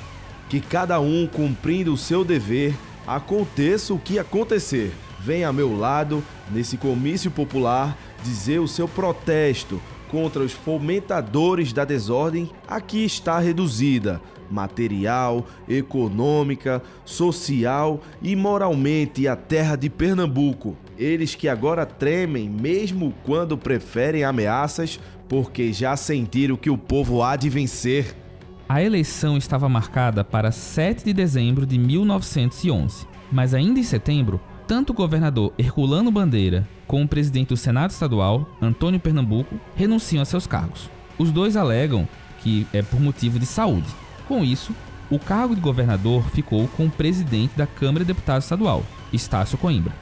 Que cada um, cumprindo o seu dever, aconteça o que acontecer, venha a meu lado, nesse comício popular, dizer o seu protesto contra os fomentadores da desordem. Aqui está reduzida, material, econômica, social e moralmente a terra de Pernambuco. Eles que agora tremem mesmo quando preferem ameaças, porque já sentiram que o povo há de vencer. A eleição estava marcada para 7 de dezembro de 1911, mas ainda em setembro, tanto o governador Herculano Bandeira como o presidente do Senado Estadual, Antônio Pernambuco, renunciam a seus cargos. Os dois alegam que é por motivo de saúde. Com isso, o cargo de governador ficou com o presidente da Câmara de Deputados Estadual, Estácio Coimbra.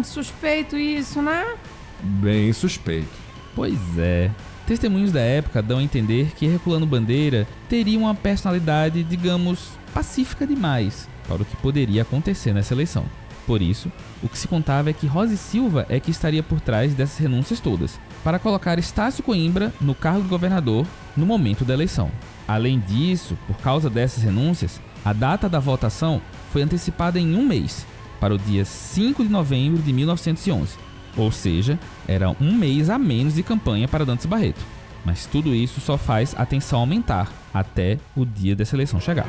Suspeito isso, né? Bem suspeito. Pois é. Testemunhos da época dão a entender que Herculano Bandeira teria uma personalidade, digamos, pacífica demais para o que poderia acontecer nessa eleição. Por isso, o que se contava é que Rosa e Silva é que estaria por trás dessas renúncias todas, para colocar Estácio Coimbra no cargo de governador no momento da eleição. Além disso, por causa dessas renúncias, a data da votação foi antecipada em 1 mês, para o dia 5 de novembro de 1911. Ou seja, era 1 mês a menos de campanha para Dantas Barreto. Mas tudo isso só faz a tensão aumentar até o dia dessa eleição chegar.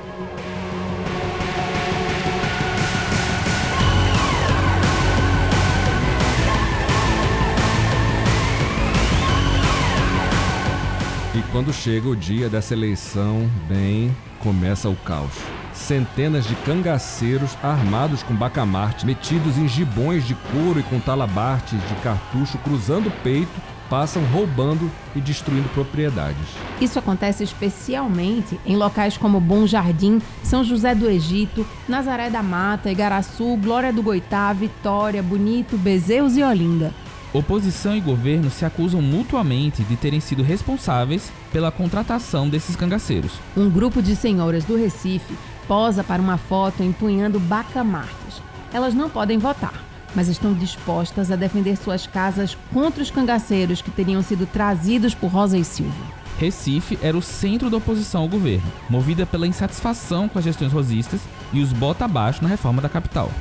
E quando chega o dia dessa eleição, bem, começa o caos. Centenas de cangaceiros armados com bacamarte, metidos em gibões de couro e com talabartes de cartucho cruzando o peito, passam roubando e destruindo propriedades. Isso acontece especialmente em locais como Bom Jardim, São José do Egito, Nazaré da Mata, Igaraçu, Glória do Goitá, Vitória, Bonito, Bezerros e Olinda. Oposição e governo se acusam mutuamente de terem sido responsáveis pela contratação desses cangaceiros. Um grupo de senhoras do Recife posa para uma foto empunhando bacamartes. Elas não podem votar, mas estão dispostas a defender suas casas contra os cangaceiros que teriam sido trazidos por Rosa e Silva. Recife era o centro da oposição ao governo, movida pela insatisfação com as gestões rosistas e os bota abaixo na reforma da capital.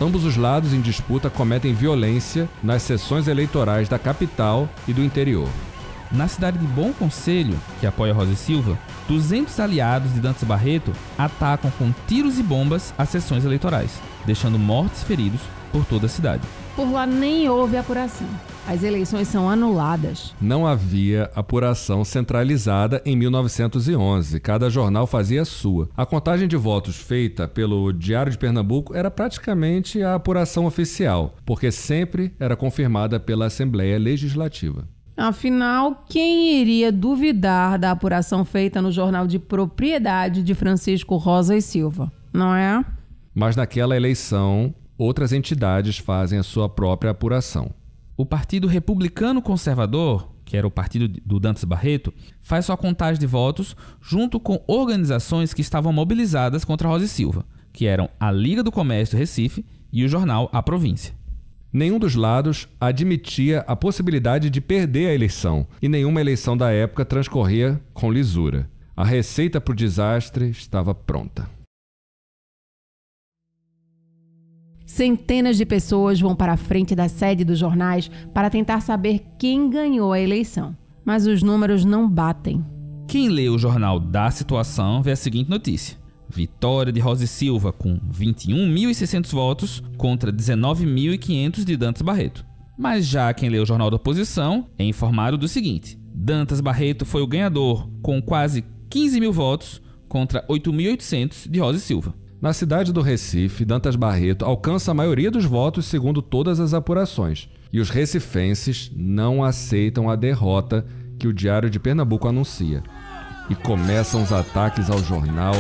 Ambos os lados em disputa cometem violência nas sessões eleitorais da capital e do interior. Na cidade de Bom Conselho, que apoia Rosa e Silva, 200 aliados de Dantas Barreto atacam com tiros e bombas as sessões eleitorais, deixando mortos e feridos por toda a cidade. Por lá nem houve apuração. As eleições são anuladas. Não havia apuração centralizada em 1911. Cada jornal fazia a sua. A contagem de votos feita pelo Diário de Pernambuco era praticamente a apuração oficial, porque sempre era confirmada pela Assembleia Legislativa. Afinal, quem iria duvidar da apuração feita no jornal de propriedade de Francisco Rosa e Silva, não é? Mas naquela eleição, outras entidades fazem a sua própria apuração. O Partido Republicano Conservador, que era o partido do Dantas Barreto, faz sua contagem de votos junto com organizações que estavam mobilizadas contra Rosa e Silva, que eram a Liga do Comércio do Recife e o jornal A Província. Nenhum dos lados admitia a possibilidade de perder a eleição, e nenhuma eleição da época transcorria com lisura. A receita para o desastre estava pronta. Centenas de pessoas vão para a frente da sede dos jornais para tentar saber quem ganhou a eleição. Mas os números não batem. Quem lê o jornal da situação vê a seguinte notícia: vitória de Rosa e Silva com 21.600 votos contra 19.500 de Dantas Barreto. Mas já quem lê o jornal da oposição é informado do seguinte: Dantas Barreto foi o ganhador com quase 15 mil votos contra 8.800 de Rosa e Silva. Na cidade do Recife, Dantas Barreto alcança a maioria dos votos segundo todas as apurações. E os recifenses não aceitam a derrota que o Diário de Pernambuco anuncia. E começam os ataques ao jornal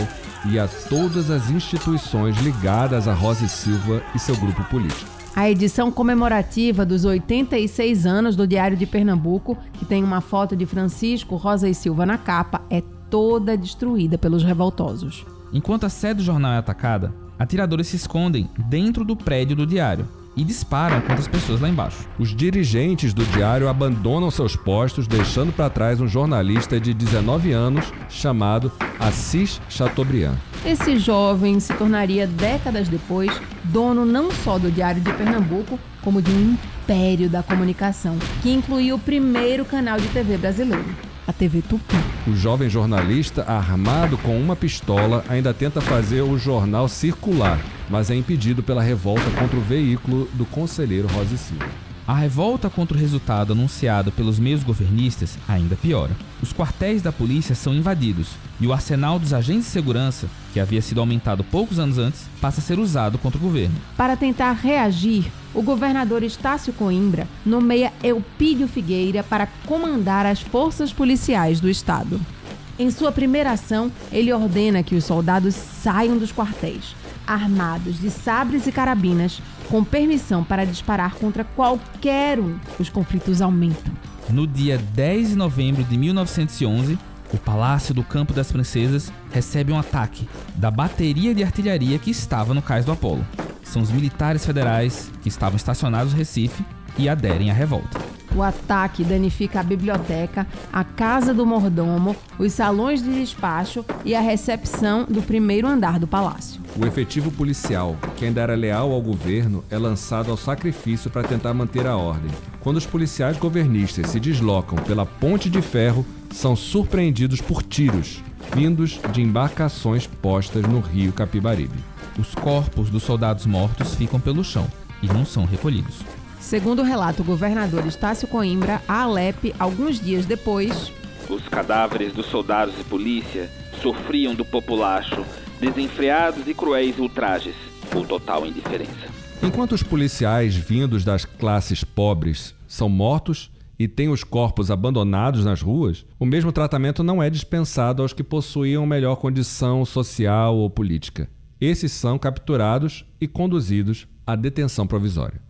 e a todas as instituições ligadas a Rosa e Silva e seu grupo político. A edição comemorativa dos 86 anos do Diário de Pernambuco, que tem uma foto de Francisco Rosa e Silva na capa, é toda destruída pelos revoltosos. Enquanto a sede do jornal é atacada, atiradores se escondem dentro do prédio do Diário e disparam contra as pessoas lá embaixo. Os dirigentes do Diário abandonam seus postos, deixando para trás um jornalista de 19 anos chamado Assis Chateaubriand. Esse jovem se tornaria, décadas depois, dono não só do Diário de Pernambuco, como de um império da comunicação, que incluía o primeiro canal de TV brasileiro, a TV Tupi. O jovem jornalista, armado com uma pistola, ainda tenta fazer o jornal circular, mas é impedido pela revolta contra o veículo do conselheiro Rosa e Silva. A revolta contra o resultado anunciado pelos meios governistas ainda piora. Os quartéis da polícia são invadidos e o arsenal dos agentes de segurança, que havia sido aumentado poucos anos antes, passa a ser usado contra o governo. Para tentar reagir, o governador Estácio Coimbra nomeia Eupídio Figueira para comandar as forças policiais do estado. Em sua primeira ação, ele ordena que os soldados saiam dos quartéis, armados de sabres e carabinas, com permissão para disparar contra qualquer um. Os conflitos aumentam. No dia 10 de novembro de 1911, o Palácio do Campo das Princesas recebe um ataque da bateria de artilharia que estava no Cais do Apolo. São os militares federais que estavam estacionados no Recife e aderem à revolta. O ataque danifica a biblioteca, a casa do mordomo, os salões de despacho e a recepção do primeiro andar do palácio. O efetivo policial, que ainda era leal ao governo, é lançado ao sacrifício para tentar manter a ordem. Quando os policiais governistas se deslocam pela Ponte de Ferro, são surpreendidos por tiros, vindos de embarcações postas no rio Capibaribe. Os corpos dos soldados mortos ficam pelo chão e não são recolhidos. Segundo relata o governador Estácio Coimbra, a Alep, alguns dias depois... Os cadáveres dos soldados e polícia sofriam do populacho desenfreados e cruéis ultrajes, ou total indiferença. Enquanto os policiais vindos das classes pobres são mortos e têm os corpos abandonados nas ruas, o mesmo tratamento não é dispensado aos que possuíam melhor condição social ou política. Esses são capturados e conduzidos à detenção provisória.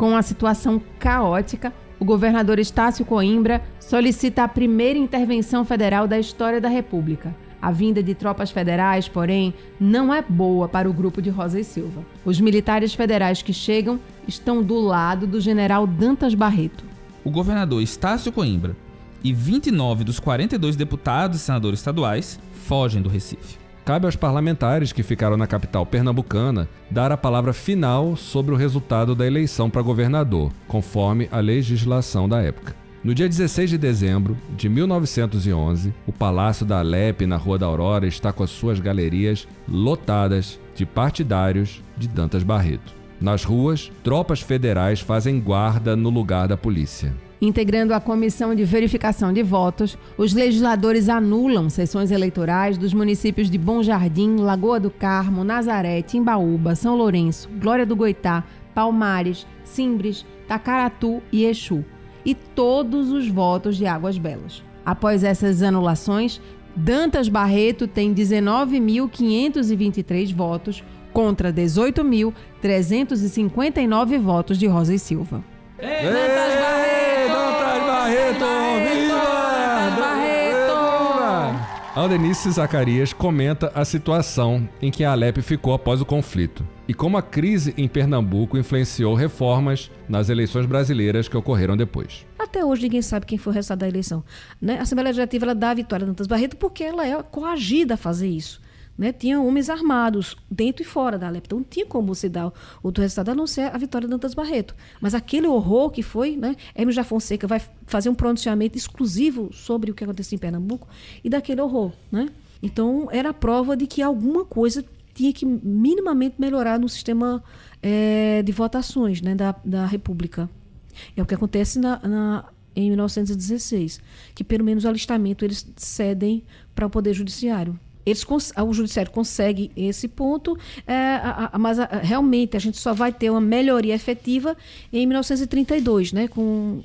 Com a situação caótica, o governador Estácio Coimbra solicita a primeira intervenção federal da história da República. A vinda de tropas federais, porém, não é boa para o grupo de Rosa e Silva. Os militares federais que chegam estão do lado do general Dantas Barreto. O governador Estácio Coimbra e 29 dos 42 deputados e senadores estaduais fogem do Recife. Cabe aos parlamentares que ficaram na capital pernambucana dar a palavra final sobre o resultado da eleição para governador, conforme a legislação da época. No dia 16 de dezembro de 1911, o Palácio da Alep, na Rua da Aurora, está com as suas galerias lotadas de partidários de Dantas Barreto. Nas ruas, tropas federais fazem guarda no lugar da polícia. Integrando a Comissão de Verificação de Votos, os legisladores anulam sessões eleitorais dos municípios de Bom Jardim, Lagoa do Carmo, Nazaré, Timbaúba, São Lourenço, Glória do Goitá, Palmares, Simbres, Tacaratu e Exu, e todos os votos de Águas Belas. Após essas anulações, Dantas Barreto tem 19.523 votos contra 18.359 votos de Rosa e Silva. Dantas Barreto! Viva! Dantas Barreto! Aldenice Zacarias comenta a situação em que a Alep ficou após o conflito e como a crise em Pernambuco influenciou reformas nas eleições brasileiras que ocorreram depois. Até hoje ninguém sabe quem foi o resultado da eleição. Né? A Assembleia Legislativa ela dá a vitória a Dantas Barreto porque ela é coagida a fazer isso. Né? Tinha homens armados dentro e fora da Alep. Então não tinha como se dar outro resultado a não ser a vitória de Dantas Barreto. Mas aquele horror que foi, né? Hermes da Fonseca vai fazer um pronunciamento exclusivo sobre o que aconteceu em Pernambuco e daquele horror. Né? Então era a prova de que alguma coisa tinha que minimamente melhorar no sistema de votações, né? da República. É o que acontece em 1916, que pelo menos o alistamento eles cedem para o Poder Judiciário. O Judiciário consegue esse ponto, mas realmente a gente só vai ter uma melhoria efetiva em 1932, né? com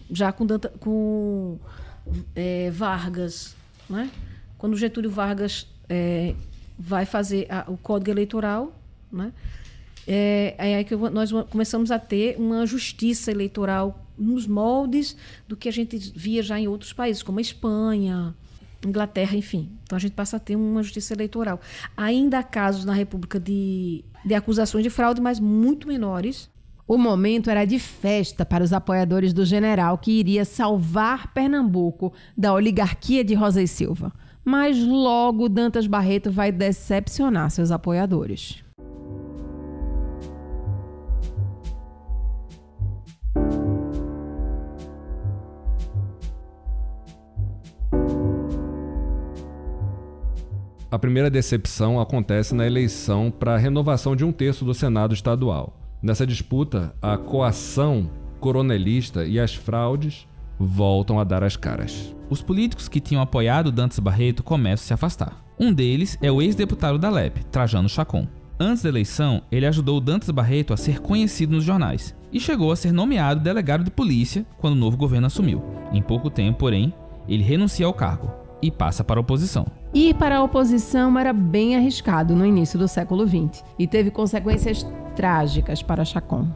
Vargas. Né? Quando Getúlio Vargas vai fazer o Código Eleitoral, né? É aí que nós começamos a ter uma justiça eleitoral nos moldes do que a gente via já em outros países, como a Espanha, Inglaterra, enfim. Então a gente passa a ter uma justiça eleitoral. Ainda há casos na República de acusações de fraude, mas muito menores. O momento era de festa para os apoiadores do general que iria salvar Pernambuco da oligarquia de Rosa e Silva. Mas logo Dantas Barreto vai decepcionar seus apoiadores. A primeira decepção acontece na eleição para a renovação de 1/3 do Senado estadual. Nessa disputa, a coação coronelista e as fraudes voltam a dar as caras. Os políticos que tinham apoiado Dantas Barreto começam a se afastar. Um deles é o ex-deputado da Alep, Trajano Chacon. Antes da eleição, ele ajudou Dantas Barreto a ser conhecido nos jornais e chegou a ser nomeado delegado de polícia quando o novo governo assumiu. Em pouco tempo, porém, ele renuncia ao cargo e passa para a oposição. Ir para a oposição era bem arriscado no início do século XX e teve consequências trágicas para Chacon.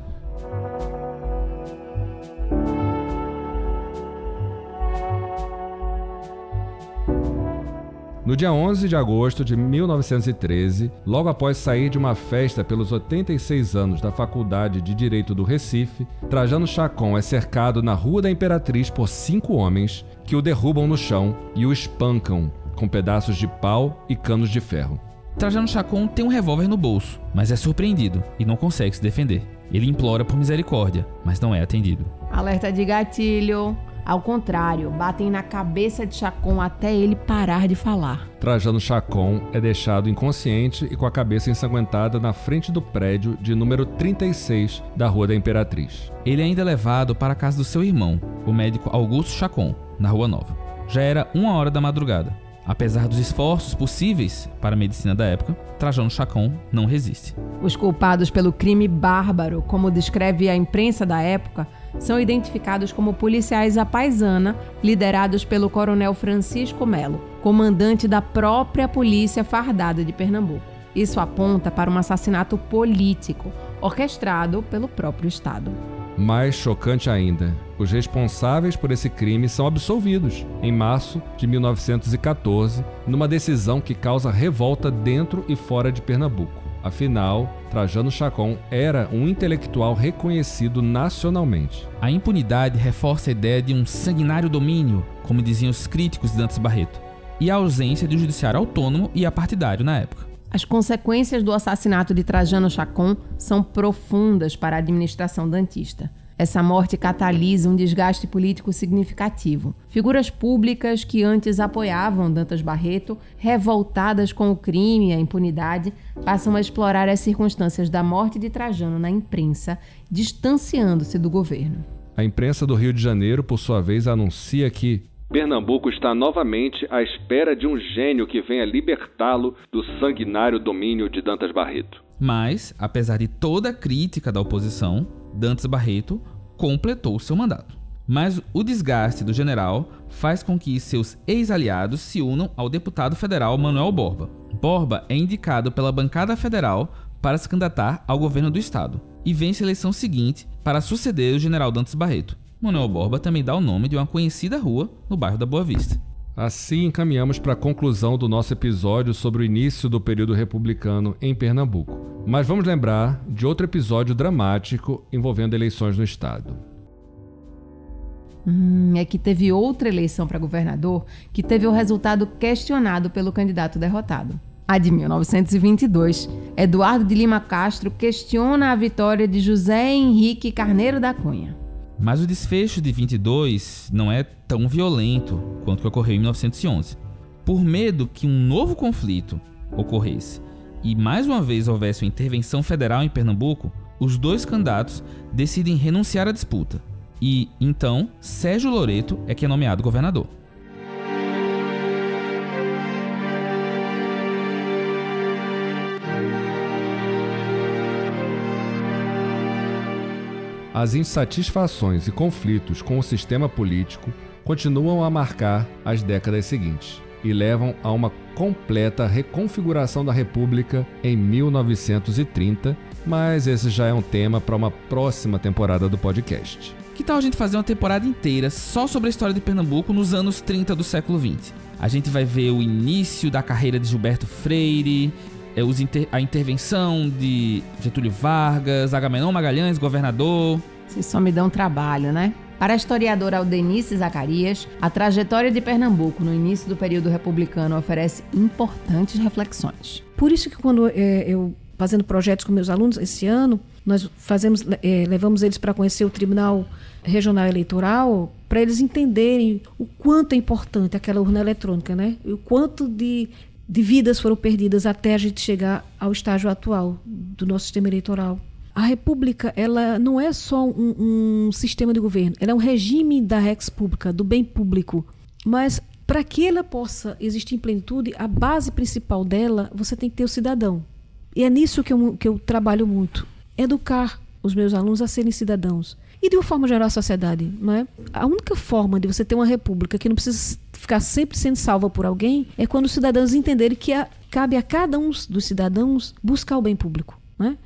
No dia 11 de agosto de 1913, logo após sair de uma festa pelos 86 anos da Faculdade de Direito do Recife, Trajano Chacon é cercado na Rua da Imperatriz por 5 homens que o derrubam no chão e o espancam com pedaços de pau e canos de ferro. Trajano Chacon tem um revólver no bolso, mas é surpreendido e não consegue se defender. Ele implora por misericórdia, mas não é atendido. Alerta de gatilho. Ao contrário, batem na cabeça de Chacon até ele parar de falar. Trajano Chacon é deixado inconsciente e com a cabeça ensanguentada na frente do prédio de número 36 da Rua da Imperatriz. Ele ainda é levado para a casa do seu irmão, o médico Augusto Chacon, na Rua Nova. Já era 1h da madrugada. Apesar dos esforços possíveis para a medicina da época, Trajano Chacon não resiste. Os culpados pelo crime bárbaro, como descreve a imprensa da época, são identificados como policiais à paisana, liderados pelo coronel Francisco Melo, comandante da própria Polícia Fardada de Pernambuco. Isso aponta para um assassinato político, orquestrado pelo próprio Estado. Mais chocante ainda, os responsáveis por esse crime são absolvidos em março de 1914, numa decisão que causa revolta dentro e fora de Pernambuco. Afinal, Trajano Chacon era um intelectual reconhecido nacionalmente. A impunidade reforça a ideia de um sanguinário domínio, como diziam os críticos de Dantas Barreto, e a ausência de um judiciário autônomo e apartidário na época. As consequências do assassinato de Trajano Chacon são profundas para a administração dantista. Essa morte catalisa um desgaste político significativo. Figuras públicas que antes apoiavam Dantas Barreto, revoltadas com o crime e a impunidade, passam a explorar as circunstâncias da morte de Trajano na imprensa, distanciando-se do governo. A imprensa do Rio de Janeiro, por sua vez, anuncia que Pernambuco está novamente à espera de um gênio que venha libertá-lo do sanguinário domínio de Dantas Barreto. Mas, apesar de toda a crítica da oposição, Dantas Barreto completou seu mandato. Mas o desgaste do general faz com que seus ex-aliados se unam ao deputado federal Manuel Borba. Borba é indicado pela bancada federal para se candidatar ao governo do estado e vence a eleição seguinte para suceder o general Dantas Barreto. Manuel Borba também dá o nome de uma conhecida rua no bairro da Boa Vista. Assim encaminhamos para a conclusão do nosso episódio sobre o início do período republicano em Pernambuco. Mas vamos lembrar de outro episódio dramático envolvendo eleições no estado. É que teve outra eleição para governador que teve o resultado questionado pelo candidato derrotado. A de 1922, Eduardo de Lima Castro questiona a vitória de José Henrique Carneiro da Cunha. Mas o desfecho de 22 não é tão violento quanto o que ocorreu em 1911. Por medo que um novo conflito ocorresse e mais uma vez houvesse uma intervenção federal em Pernambuco, os dois candidatos decidem renunciar à disputa. E, então, Sérgio Loreto é que é nomeado governador. As insatisfações e conflitos com o sistema político continuam a marcar as décadas seguintes e levam a uma completa reconfiguração da República em 1930, mas esse já é um tema para uma próxima temporada do podcast. Que tal a gente fazer uma temporada inteira só sobre a história de Pernambuco nos anos 30 do século XX? A gente vai ver o início da carreira de Gilberto Freire, a intervenção de Getúlio Vargas, Agamenon Magalhães, governador. Vocês só me dão trabalho, né? Para a historiadora Aldenice Zacarias, a trajetória de Pernambuco no início do período republicano oferece importantes reflexões. Por isso que quando eu, fazendo projetos com meus alunos esse ano, nós levamos eles para conhecer o Tribunal Regional Eleitoral, para eles entenderem o quanto é importante aquela urna eletrônica, né? O quanto de vidas foram perdidas até a gente chegar ao estágio atual do nosso sistema eleitoral. A República, ela não é só um sistema de governo, ela é um regime da res pública, do bem público. Mas para que ela possa existir em plenitude, a base principal dela, você tem que ter o cidadão. E é nisso que eu trabalho muito. Educar os meus alunos a serem cidadãos. E de uma forma geral a sociedade, não é? A única forma de você ter uma república que não precisa ficar sempre sendo salva por alguém é quando os cidadãos entenderem que cabe a cada um dos cidadãos buscar o bem público, não é?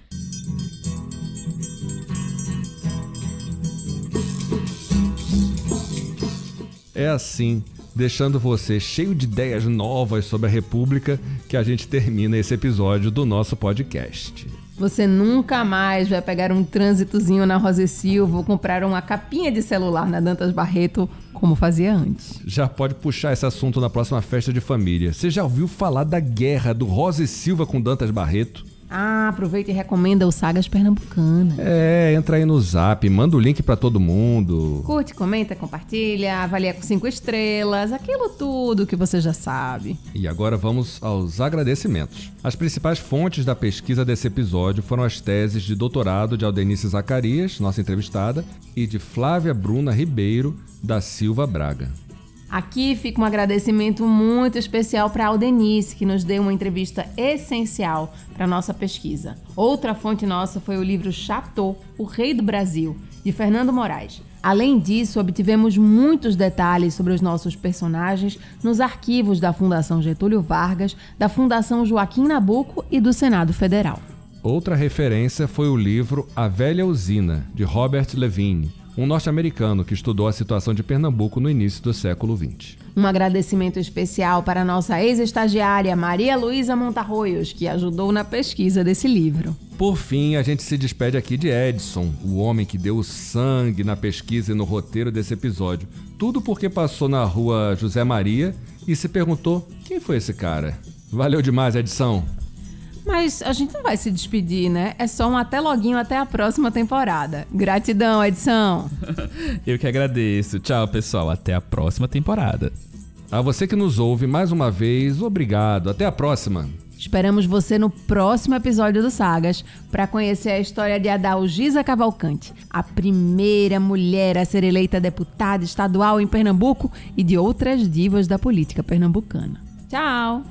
É assim, deixando você cheio de ideias novas sobre a República, que a gente termina esse episódio do nosso podcast. Você nunca mais vai pegar um trânsitozinho na Rosa e Silva ou comprar uma capinha de celular na Dantas Barreto como fazia antes. Já pode puxar esse assunto na próxima festa de família. Você já ouviu falar da guerra do Rosa e Silva com Dantas Barreto? Ah, aproveita e recomenda o Sagas Pernambucanas. Entra aí no Zap, manda o link pra todo mundo. Curte, comenta, compartilha, avalia com 5 estrelas, aquilo tudo que você já sabe. E agora vamos aos agradecimentos. As principais fontes da pesquisa desse episódio foram as teses de doutorado de Aldenice Zacarias, nossa entrevistada, e de Flávia Bruna Ribeiro da Silva Braga. Aqui fica um agradecimento muito especial para a Aldenice, que nos deu uma entrevista essencial para a nossa pesquisa. Outra fonte nossa foi o livro Chateau, O Rei do Brasil, de Fernando Moraes. Além disso, obtivemos muitos detalhes sobre os nossos personagens nos arquivos da Fundação Getúlio Vargas, da Fundação Joaquim Nabuco e do Senado Federal. Outra referência foi o livro A Velha Usina, de Robert Levine, um norte-americano que estudou a situação de Pernambuco no início do século XX. Um agradecimento especial para a nossa ex-estagiária Maria Luísa Montarroios, que ajudou na pesquisa desse livro. Por fim, a gente se despede aqui de Edson, o homem que deu sangue na pesquisa e no roteiro desse episódio. Tudo porque passou na rua José Maria e se perguntou quem foi esse cara. Valeu demais, Edson. Mas a gente não vai se despedir, né? É só um até loguinho até a próxima temporada. Gratidão, Edson. Eu que agradeço. Tchau, pessoal. Até a próxima temporada. A você que nos ouve, mais uma vez, obrigado. Até a próxima. Esperamos você no próximo episódio do Sagas para conhecer a história de Adalgisa Cavalcante, a primeira mulher a ser eleita deputada estadual em Pernambuco e de outras divas da política pernambucana. Tchau!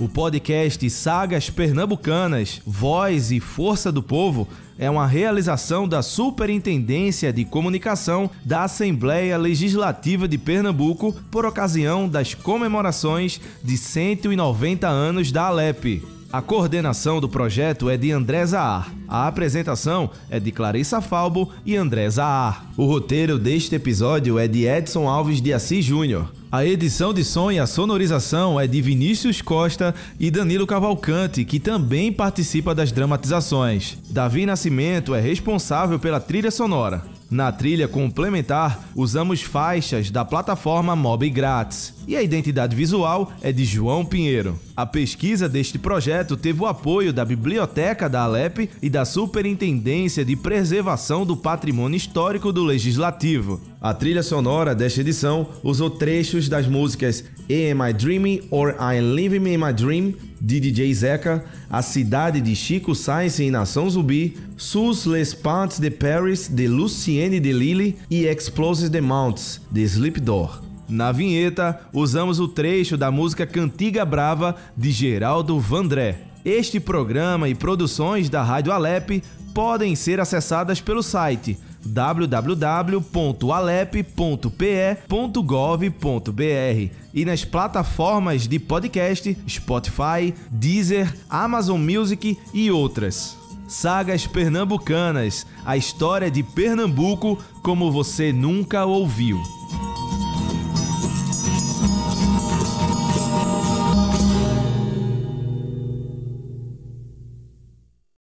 O podcast Sagas Pernambucanas, Voz e Força do Povo é uma realização da Superintendência de Comunicação da Assembleia Legislativa de Pernambuco por ocasião das comemorações de 190 anos da ALEP. A coordenação do projeto é de André Zahar. A apresentação é de Clarissa Falbo e André Zahar. O roteiro deste episódio é de Edson Alves de Assis Júnior. A edição de som e a sonorização é de Vinícius Costa e Danilo Cavalcante, que também participa das dramatizações. Davi Nascimento é responsável pela trilha sonora. Na trilha complementar, usamos faixas da plataforma Mob Grátis. E a identidade visual é de João Pinheiro. A pesquisa deste projeto teve o apoio da Biblioteca da ALEP e da Superintendência de Preservação do Patrimônio Histórico do Legislativo. A trilha sonora desta edição usou trechos das músicas Am I Dreaming or I'm Living in My Dream, de DJ Zeca, A Cidade de Chico Sainz em Nação Zumbi, Sous les Pentes de Paris, de Lucienne de Lille e Explosives de Mounts, de Slipdor. Na vinheta, usamos o trecho da música Cantiga Brava, de Geraldo Vandré. Este programa e produções da Rádio ALEP podem ser acessadas pelo site www.alep.pe.gov.br e nas plataformas de podcast Spotify, Deezer, Amazon Music e outras. Sagas Pernambucanas, a história de Pernambuco como você nunca ouviu.